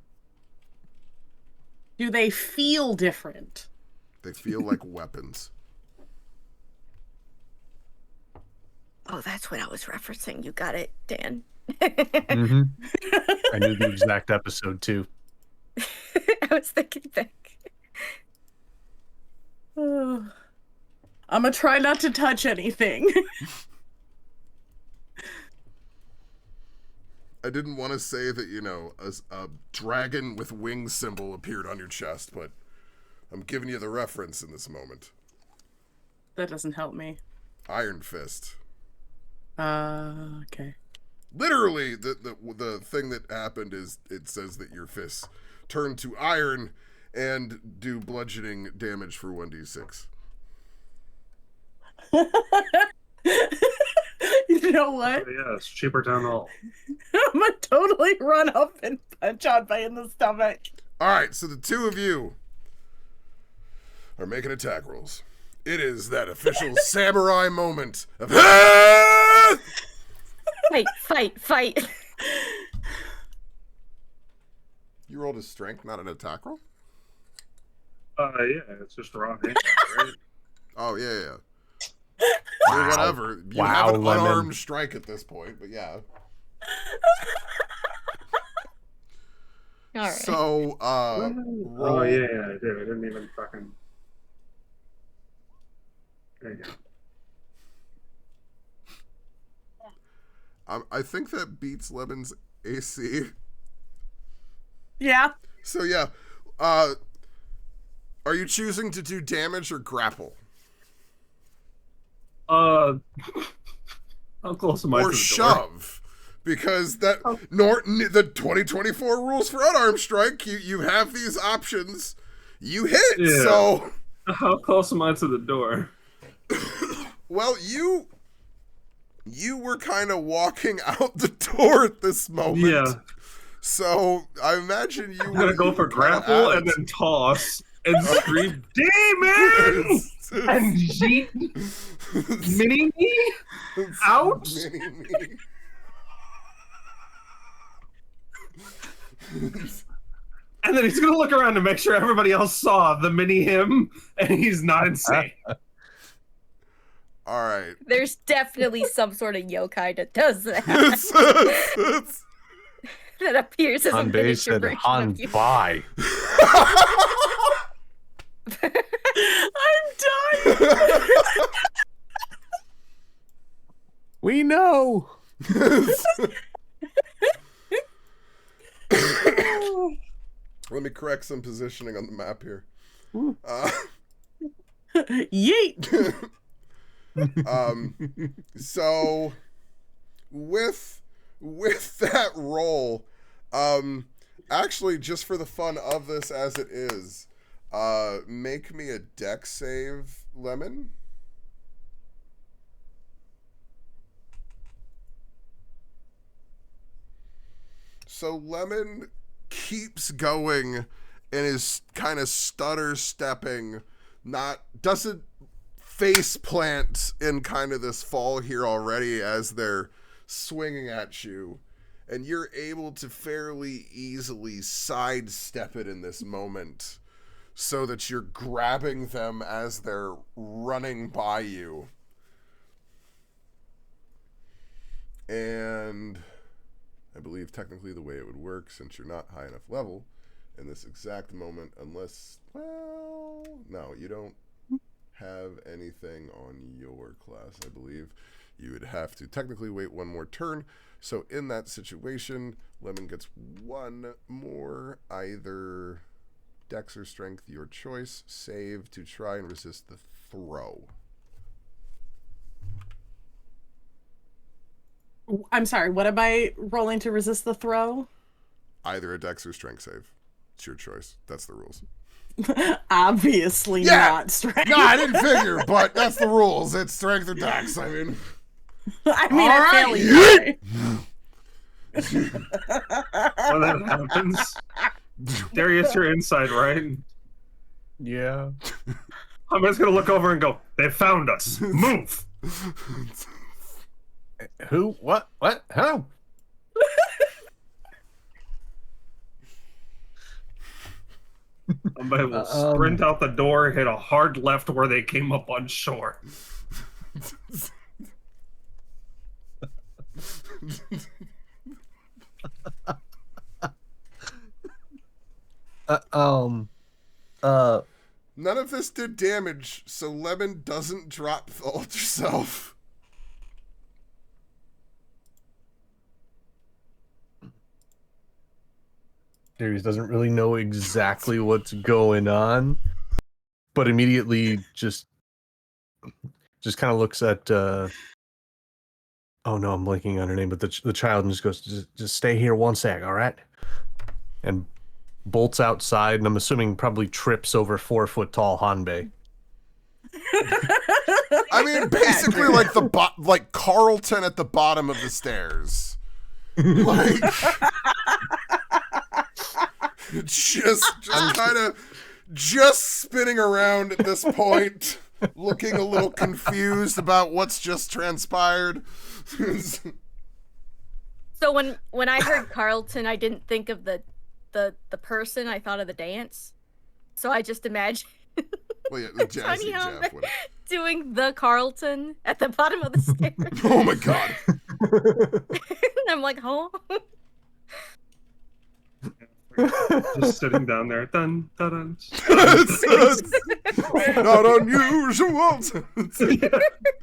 Do they feel different? They feel like weapons. Oh, that's what I was referencing. You got it, Dan. Mm-hmm. I knew the exact episode too. I was thinking back. I'm gonna try not to touch anything. I didn't want to say that, a dragon with wings symbol appeared on your chest, but I'm giving you the reference in this moment. That doesn't help me. Iron Fist. Okay. Literally, the thing that happened is it says that your fists turn to iron and do bludgeoning damage for 1d6. You know what? Oh, yeah, it's cheaper down the hall. I'm gonna totally run up and punch Anbei in the stomach. All right, so the two of you are making attack rolls. It is that official samurai moment of Fight. You rolled a strength, not an attack roll? Yeah, it's just raw hand, right? Oh, yeah. I mean, whatever. You have an unarmed strike at this point, but yeah. All right. So, roll. Oh, yeah, I did. I didn't even fucking... There you go. I think that beats Lemon's AC. Yeah. So, yeah. Are you choosing to do damage or grapple? How close am I to the door? Or shove. Because the 2024 rules for unarmed strike, you have these options. You hit, so... How close am I to the door? Well, you were kind of walking out the door at this moment. Yeah. So I imagine you. I'm gonna go for grapple and then toss and scream, "Demon!" and yeet mini me out. Mini me. And then he's gonna look around to make sure everybody else saw the mini him, and he's not insane. All right. There's definitely some sort of yokai that does that. That appears as a miniature version of you. Bye. I'm dying. We know. Let me correct some positioning on the map here. Yeet. So with that roll, actually, just for the fun of this as it is, make me a dex save, Lemon. So Lemon keeps going and is kind of stutter stepping, doesn't face plant in kind of this fall here already as they're swinging at you, and you're able to fairly easily sidestep it in this moment so that you're grabbing them as they're running by you. And I believe technically the way it would work, since you're not high enough level in this exact moment, unless, well, no, you don't have anything on your class, I believe. You would have to technically wait one more turn. So in that situation, Lemon gets one more, either dex or strength, your choice, save to try and resist the throw. I'm sorry, what am I rolling to resist the throw? Either a dex or strength save. It's your choice. That's the rules. Obviously not strength. No, I didn't figure, but that's the rules. It's strength or dex. I mean, I When that happens, Darius, you're inside, right? Yeah. I'm just gonna look over and go, "They found us. Move." Who? What? How? Somebody will sprint out the door, hit a hard left where they came up on shore. none of this did damage, so Lemon doesn't drop the altar self. Darius doesn't really know exactly what's going on, but immediately just kind of looks at oh no, I'm blanking on her name, but the child just goes, just stay here 1 sec, all right? And bolts outside, and I'm assuming probably trips over 4-foot tall Hanbei. I mean, basically like Carlton at the bottom of the stairs. Like just kind of just spinning around at this point, looking a little confused about what's just transpired. So when I heard Carlton, I didn't think of the person. I thought of the dance. So I just imagined Well, yeah, the Jazzy Jeff doing the Carlton at the bottom of the stairs. Oh my god! And I'm like, oh. Just sitting down there. Dun, dun, dun. Not unusual.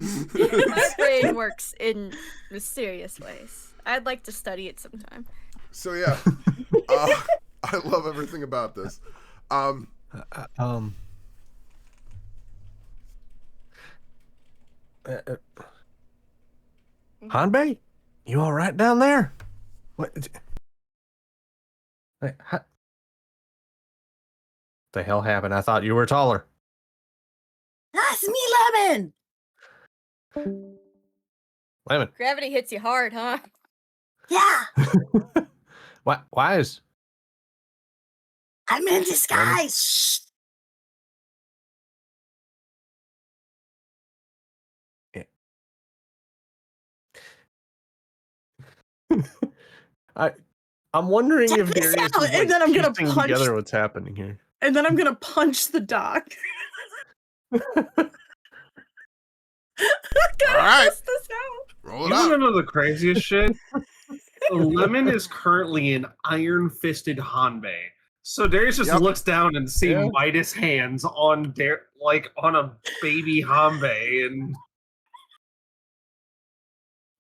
My brain works in mysterious ways. I'd like to study it sometime. So yeah, I love everything about this. Hanbei, you all right down there? What? What the hell happened? I thought you were taller. That's me, Lemon. Lemon. Gravity hits you hard, huh? Yeah, Why is? I'm in disguise. Shh. I'm wondering Check if this Darius out, is like and then I'm gonna piecing punch- together what's happening here. And then I'm gonna punch the doc. All right, Test this out. roll it You want to out. know the craziest shit? Lemon is currently an iron-fisted Hanbei. So Darius just Yep. looks down and sees Yeah. Midas hands on on a baby Hanbei, and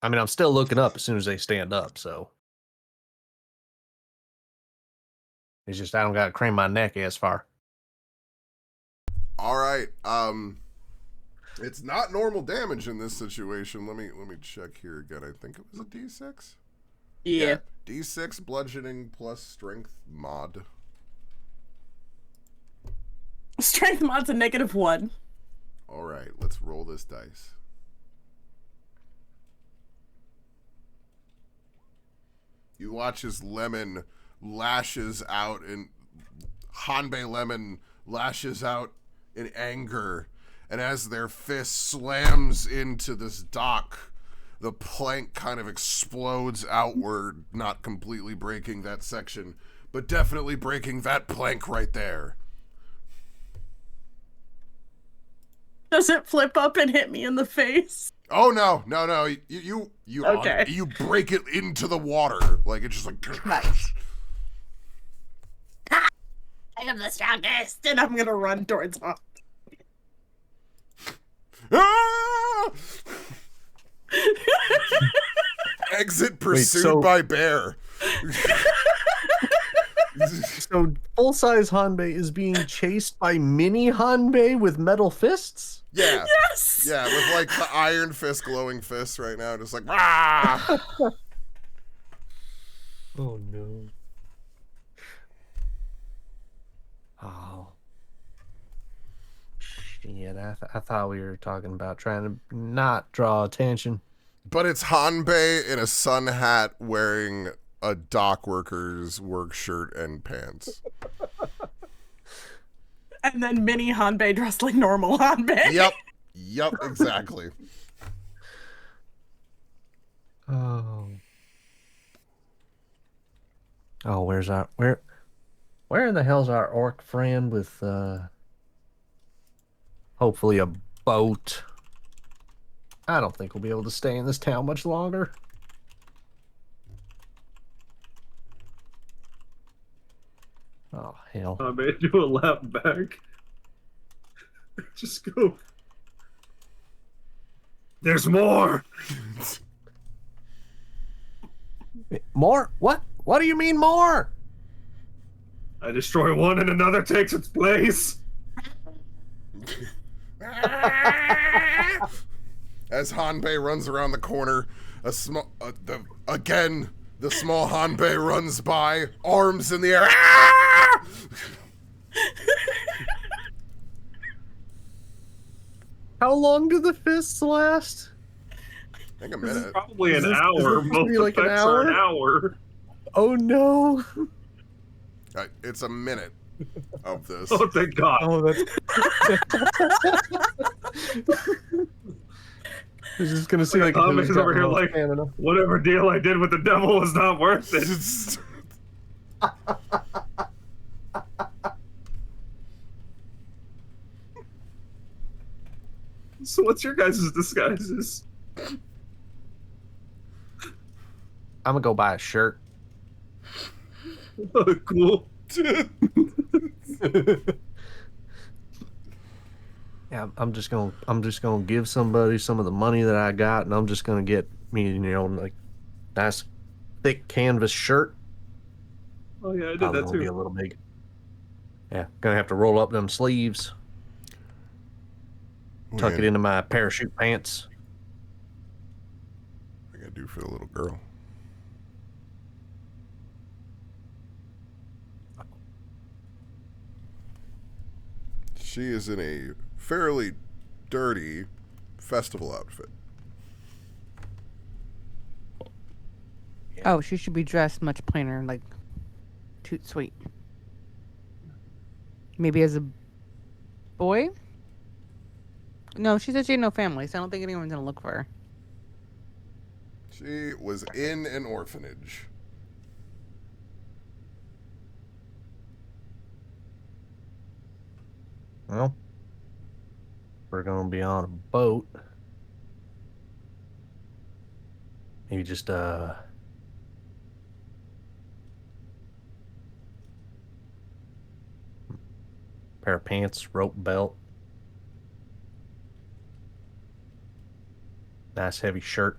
I mean, I'm still looking up as soon as they stand up, so it's just I don't gotta crane my neck as far. All right. It's not normal damage in this situation. Let me check here again. I think it was a D6. Yeah. D6 bludgeoning plus strength mod. Strength mod's a -1. All right, let's roll this dice. You watch as Lemon lashes out, and Hanbei Lemon lashes out in anger, and as their fist slams into this dock, the plank kind of explodes outward, not completely breaking that section, but definitely breaking that plank right there. Does it flip up and hit me in the face? Oh no. You Okay. you break it into the water. Like it's just like Nice. I am the strongest. And I'm gonna run towards him. Ah! Exit pursued so- by bear. So full-size Hanbei is being chased by mini Hanbei with metal fists? Yeah. Yes! Yeah, with like the iron fist glowing fists right now, just like ah! Oh no. Oh. Shit, I thought we were talking about trying to not draw attention. But it's Hanbei in a sun hat wearing a dock worker's work shirt and pants. And then mini Hanbei dressed like normal Hanbei. Yep, exactly. Oh. Oh, where's our where in the hell's our orc friend with hopefully a boat? I don't think we'll be able to stay in this town much longer. Oh hell. Hanbei do a lap back. Just go. There's more. More? What? What do you mean more? I destroy one and another takes its place. as Hanbei runs around the corner, the small Hanbei runs by, arms in the air. Ah! How long do the fists last? I think a minute. Probably an hour. Most like an effects hour? are an hour. Oh no! It's a minute of this. Oh, thank God. Oh, that's. I was just gonna see like Thomas who's is got over here more like, stamina. whatever deal I did with the devil was not worth it. So what's your guys' disguises? I'm gonna go buy a shirt. Oh, cool. Yeah, I'm just gonna give somebody some of the money that I got, and I'm just gonna get me, like, nice thick canvas shirt. Oh yeah, I did Probably that gonna too. be a little big. Yeah, gonna have to roll up them sleeves, tuck it into my parachute pants. What I gotta do for the little girl? She is in a fairly dirty festival outfit. Oh, she should be dressed much plainer, like toot sweet. Maybe as a boy? No, she said she had no family, so I don't think anyone's gonna look for her. She was in an orphanage. Well, we're gonna be on a boat. Maybe just pair of pants, rope belt, nice heavy shirt,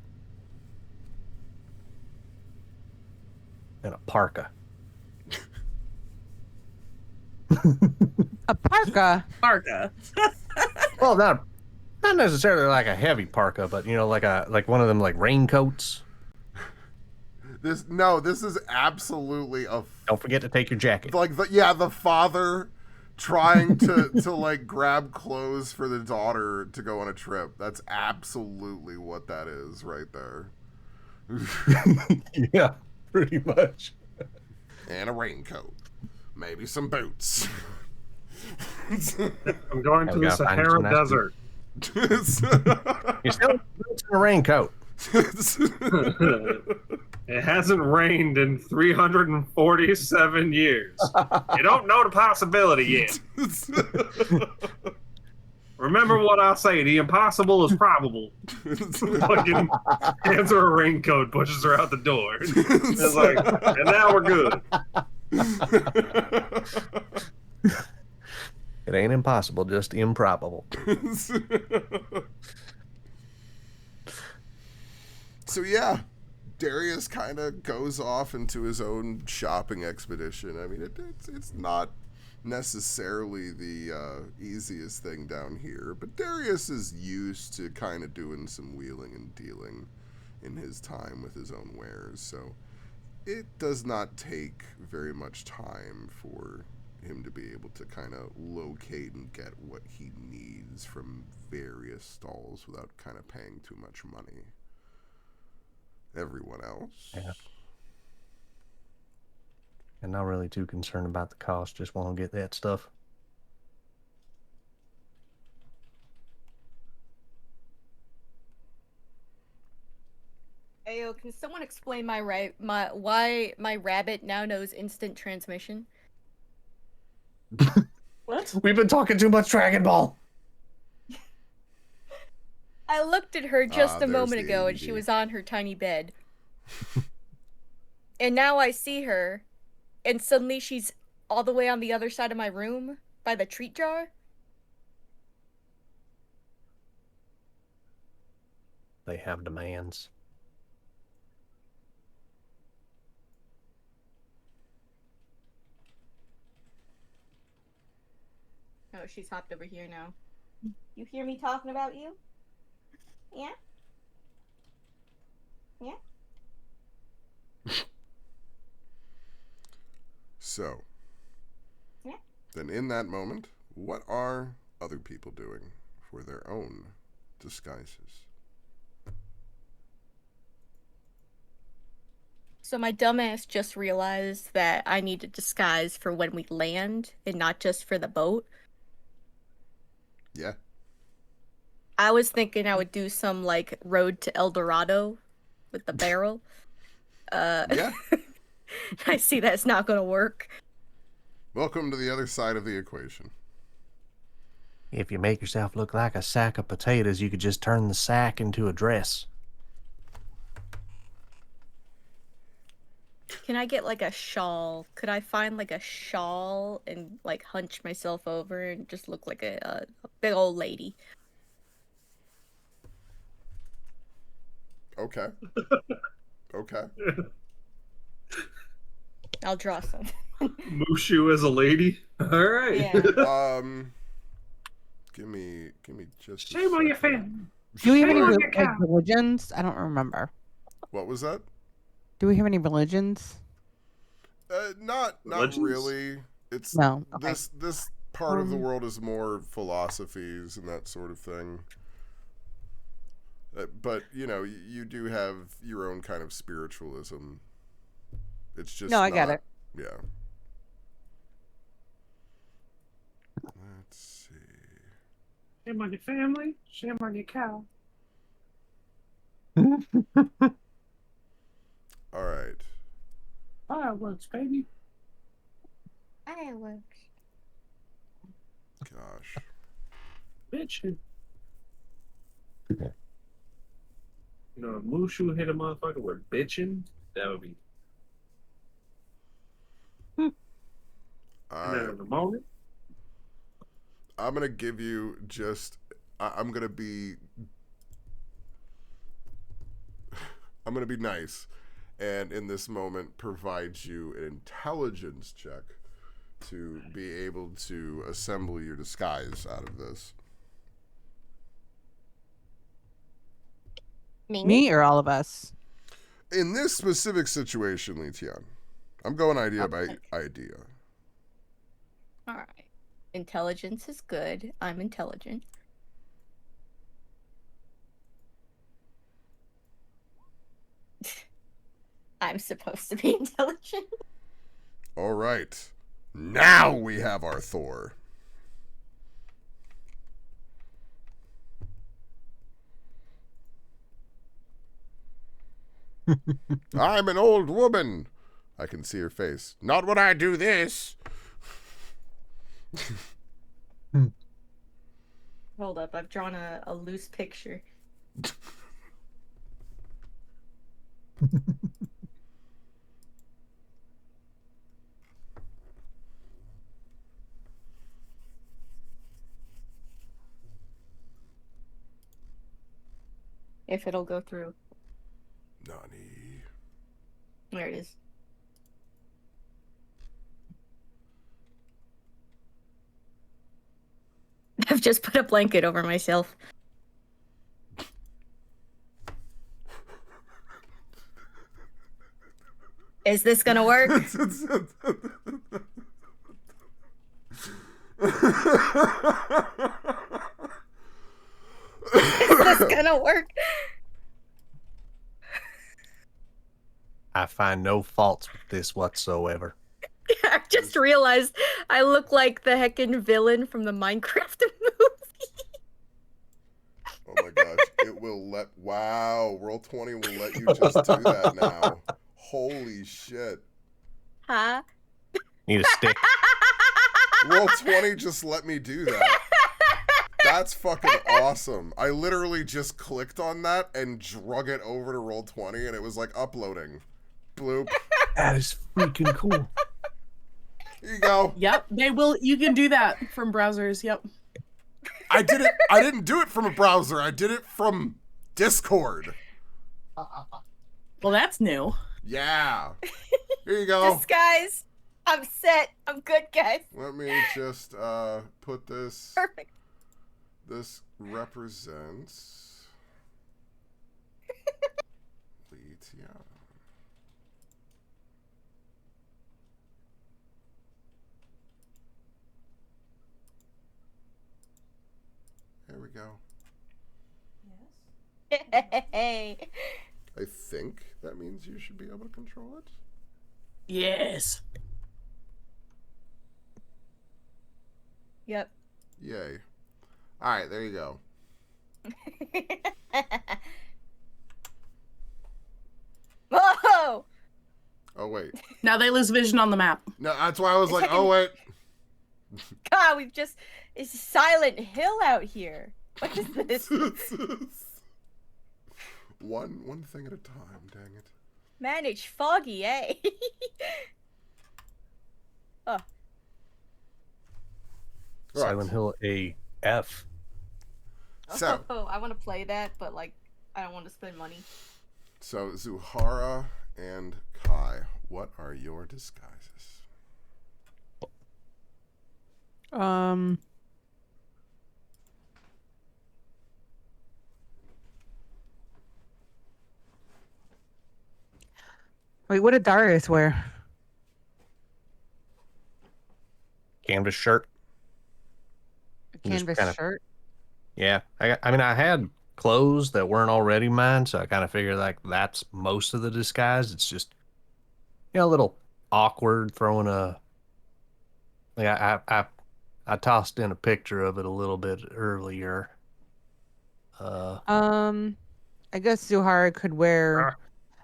and a parka. A parka? Parka. Well, not necessarily like a heavy parka, but like one of them like raincoats. This is absolutely a. Don't forget to take your jacket. Like the father trying to like grab clothes for the daughter to go on a trip. That's absolutely what that is right there. Yeah, pretty much. And a raincoat, maybe some boots. I'm going to the Sahara Desert. You're still in a raincoat. It hasn't rained in 347 years. You don't know the possibility yet. Remember what I say, the impossible is probable. Fucking hands her a raincoat, pushes her out the door. It's like, and now we're good. It ain't impossible, just improbable. So yeah, Darius kind of goes off into his own shopping expedition. I mean, it's not necessarily the easiest thing down here, but Darius is used to kind of doing some wheeling and dealing in his time with his own wares, so it does not take very much time for him to be able to kind of locate and get what he needs from various stalls without kind of paying too much money. Everyone else. Yeah. And not really too concerned about the cost, just want to get that stuff. Ayo, can someone explain why my rabbit now knows instant transmission? What? We've been talking too much Dragon Ball. I looked at her just a moment the ago and ADD. she was on her tiny bed. And now I see her and suddenly she's all the way on the other side of my room by the treat jar. They have demands. Oh, she's hopped over here now. You hear me talking about you? Yeah? So, Yeah. then in that moment, what are other people doing for their own disguises? So my dumbass just realized that I need to disguise for when we land and not just for the boat. Yeah. I was thinking I would do some like Road to El Dorado with the barrel. Yeah. I see that's not gonna work. Welcome to the other side of the equation. If you make yourself look like a sack of potatoes, you could just turn the sack into a dress. Can I get like a shawl? Could I find like a shawl and like hunch myself over and just look like a big old lady? Okay. Okay. I'll draw some. Mushu as a lady. All right. Yeah. Give me just. Shame on your family. Do we have any Shame on your like cow. religions? I don't remember. What was that? Do we have any religions? Not Religions? really. It's No. Okay. this part of the world is more philosophies and that sort of thing. But you know, you do have your own kind of spiritualism. It's just No, I get it. Yeah. Let's see. Shame on your family. Shame on your cow. All right. Fireworks, baby. Fireworks. Gosh. Bitch. You know, if Mushu hit a motherfucker with bitching, that would be. And then in the moment, I'm gonna give you just. I'm gonna be nice, and in this moment provide you an intelligence check to be able to assemble your disguise out of this. Me or all of us? In this specific situation, Li Tian, I'm going idea by Okay. idea. All right. Intelligence is good. I'm intelligent. I'm supposed to be intelligent. All right. Now we have our Thor. I'm an old woman. I can see her face. Not when I do this. Hold up, I've drawn a loose picture. If it'll go through. Nani. There it is. I've just put a blanket over myself. Is this gonna work? Is this gonna work? I find no faults with this whatsoever. I just realized I look like the heckin' villain from the Minecraft movie. Oh my gosh. It will let. Wow. Roll20 will let you just do that now. Holy shit. Huh? Need a stick. Roll20 just let me do that. That's fucking awesome. I literally just clicked on that and drug it over to Roll20 and it was like uploading. Bloop. That is freaking cool. Here you go. Yep, they will. You can do that from browsers. Yep. I didn't do it from a browser. I did it from Discord. Well, that's new. Yeah. Here you go. Disguise. I'm set. I'm good, guys. Let me just put this. Perfect. This represents Li Tian. Hey. I think that means you should be able to control it. Yes. Yep. Yay. Alright, there you go. Whoa! Oh, wait. Now they lose vision on the map. No, that's why I was like, oh, wait. God, it's Silent Hill out here. What is this? One thing at a time, dang it. Man, it's foggy, eh? Oh. Silent Hill AF. So, I want to play that, but like, I don't want to spend money. So, Zuhara and Kai, what are your disguises? Wait, what did Darius wear? Canvas shirt. A canvas shirt? Yeah. I mean, I had clothes that weren't already mine, so I kind of figured like that's most of the disguise. It's just, a little awkward throwing a. Like I tossed in a picture of it a little bit earlier. I guess Zuhara could wear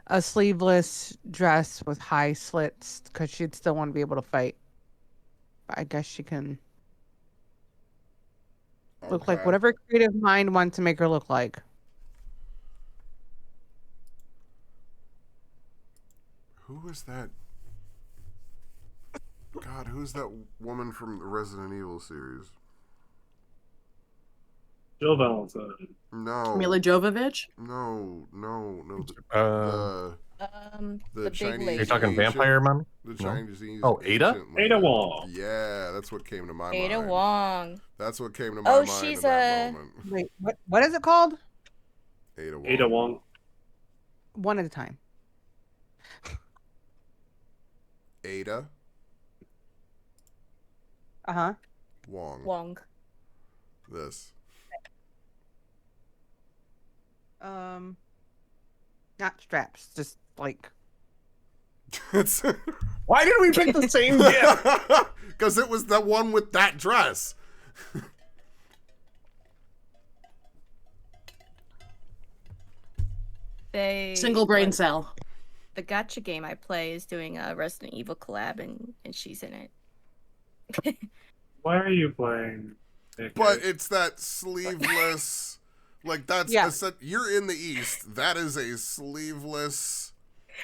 a sleeveless dress with high slits because she'd still want to be able to fight. But I guess she can look like whatever creative mind wants to make her look like. Who was that? God, who's that woman from the Resident Evil series? Jill Valentine. No. Mila Jovovich? No. The big Chinese. lady. You're talking vampire, mommy? The Chinese. Oh, Ada? Ada Wong. Yeah, that's what came to my mind. Ada Wong. That's what came to my mind she's in that moment. Wait, what is it called? Ada Wong. Ada Wong. One at a time. Ada Uh-huh. Wong. This. Not straps, just like. Why did we pick the same gift? Because it was the one with that dress. Single brain cell. The gacha game I play is doing a Resident Evil collab, and she's in it. Why are you playing? But it's that sleeveless, like that's you're in the East. That is a sleeveless.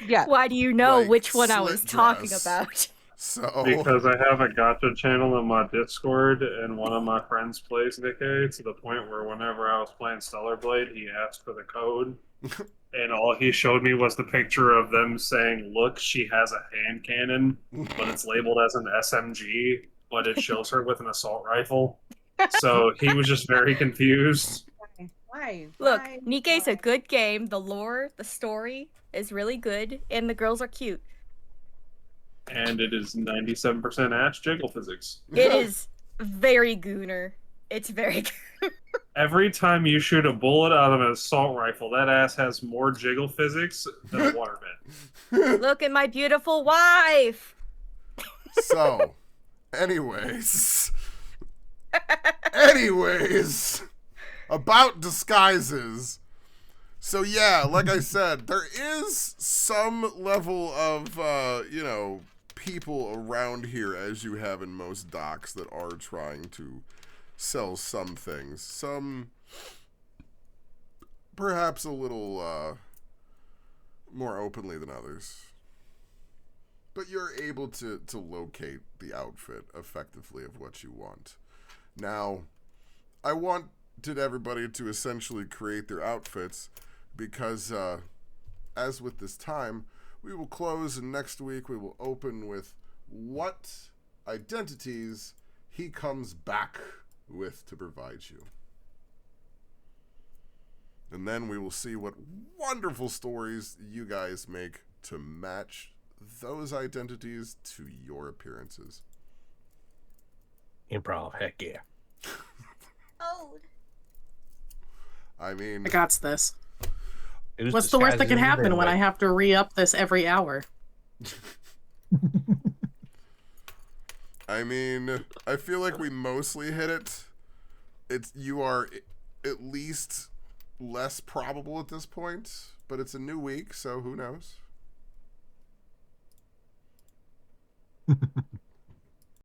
Yeah. Why do you know like, which one I was talking dress. about? So because I have a gacha channel in my Discord, and one of my friends plays Nikkei to the point where whenever I was playing Stellar Blade, he asked for the code, and all he showed me was the picture of them saying, "Look, she has a hand cannon, but it's labeled as an SMG, but it shows her with an assault rifle." So he was just very confused. Why? Look, Nikkei's a good game. The lore, the story is really good, and the girls are cute. And it is 97% Ash jiggle physics. It is very gooner. It's very gooner. Every time you shoot a bullet out of an assault rifle, that ass has more jiggle physics than a waterbed. Look at my beautiful wife! So, anyways, about disguises. So yeah, like I said, there is some level of, people around here, as you have in most docks, that are trying to sell some things. Some, perhaps a little more openly than others. But you're able to locate the outfit effectively of what you want. Now, I wanted everybody to essentially create their outfits because, as with this time, we will close, and next week we will open with what identities he comes back with to provide you. And then we will see what wonderful stories you guys make to match those identities to your appearances. Improv, heck yeah. Oh. I mean, I got this. What's the worst that could happen when I have to re-up this every hour? I mean, I feel like we mostly hit it. You are at least less probable at this point, but it's a new week, so who knows?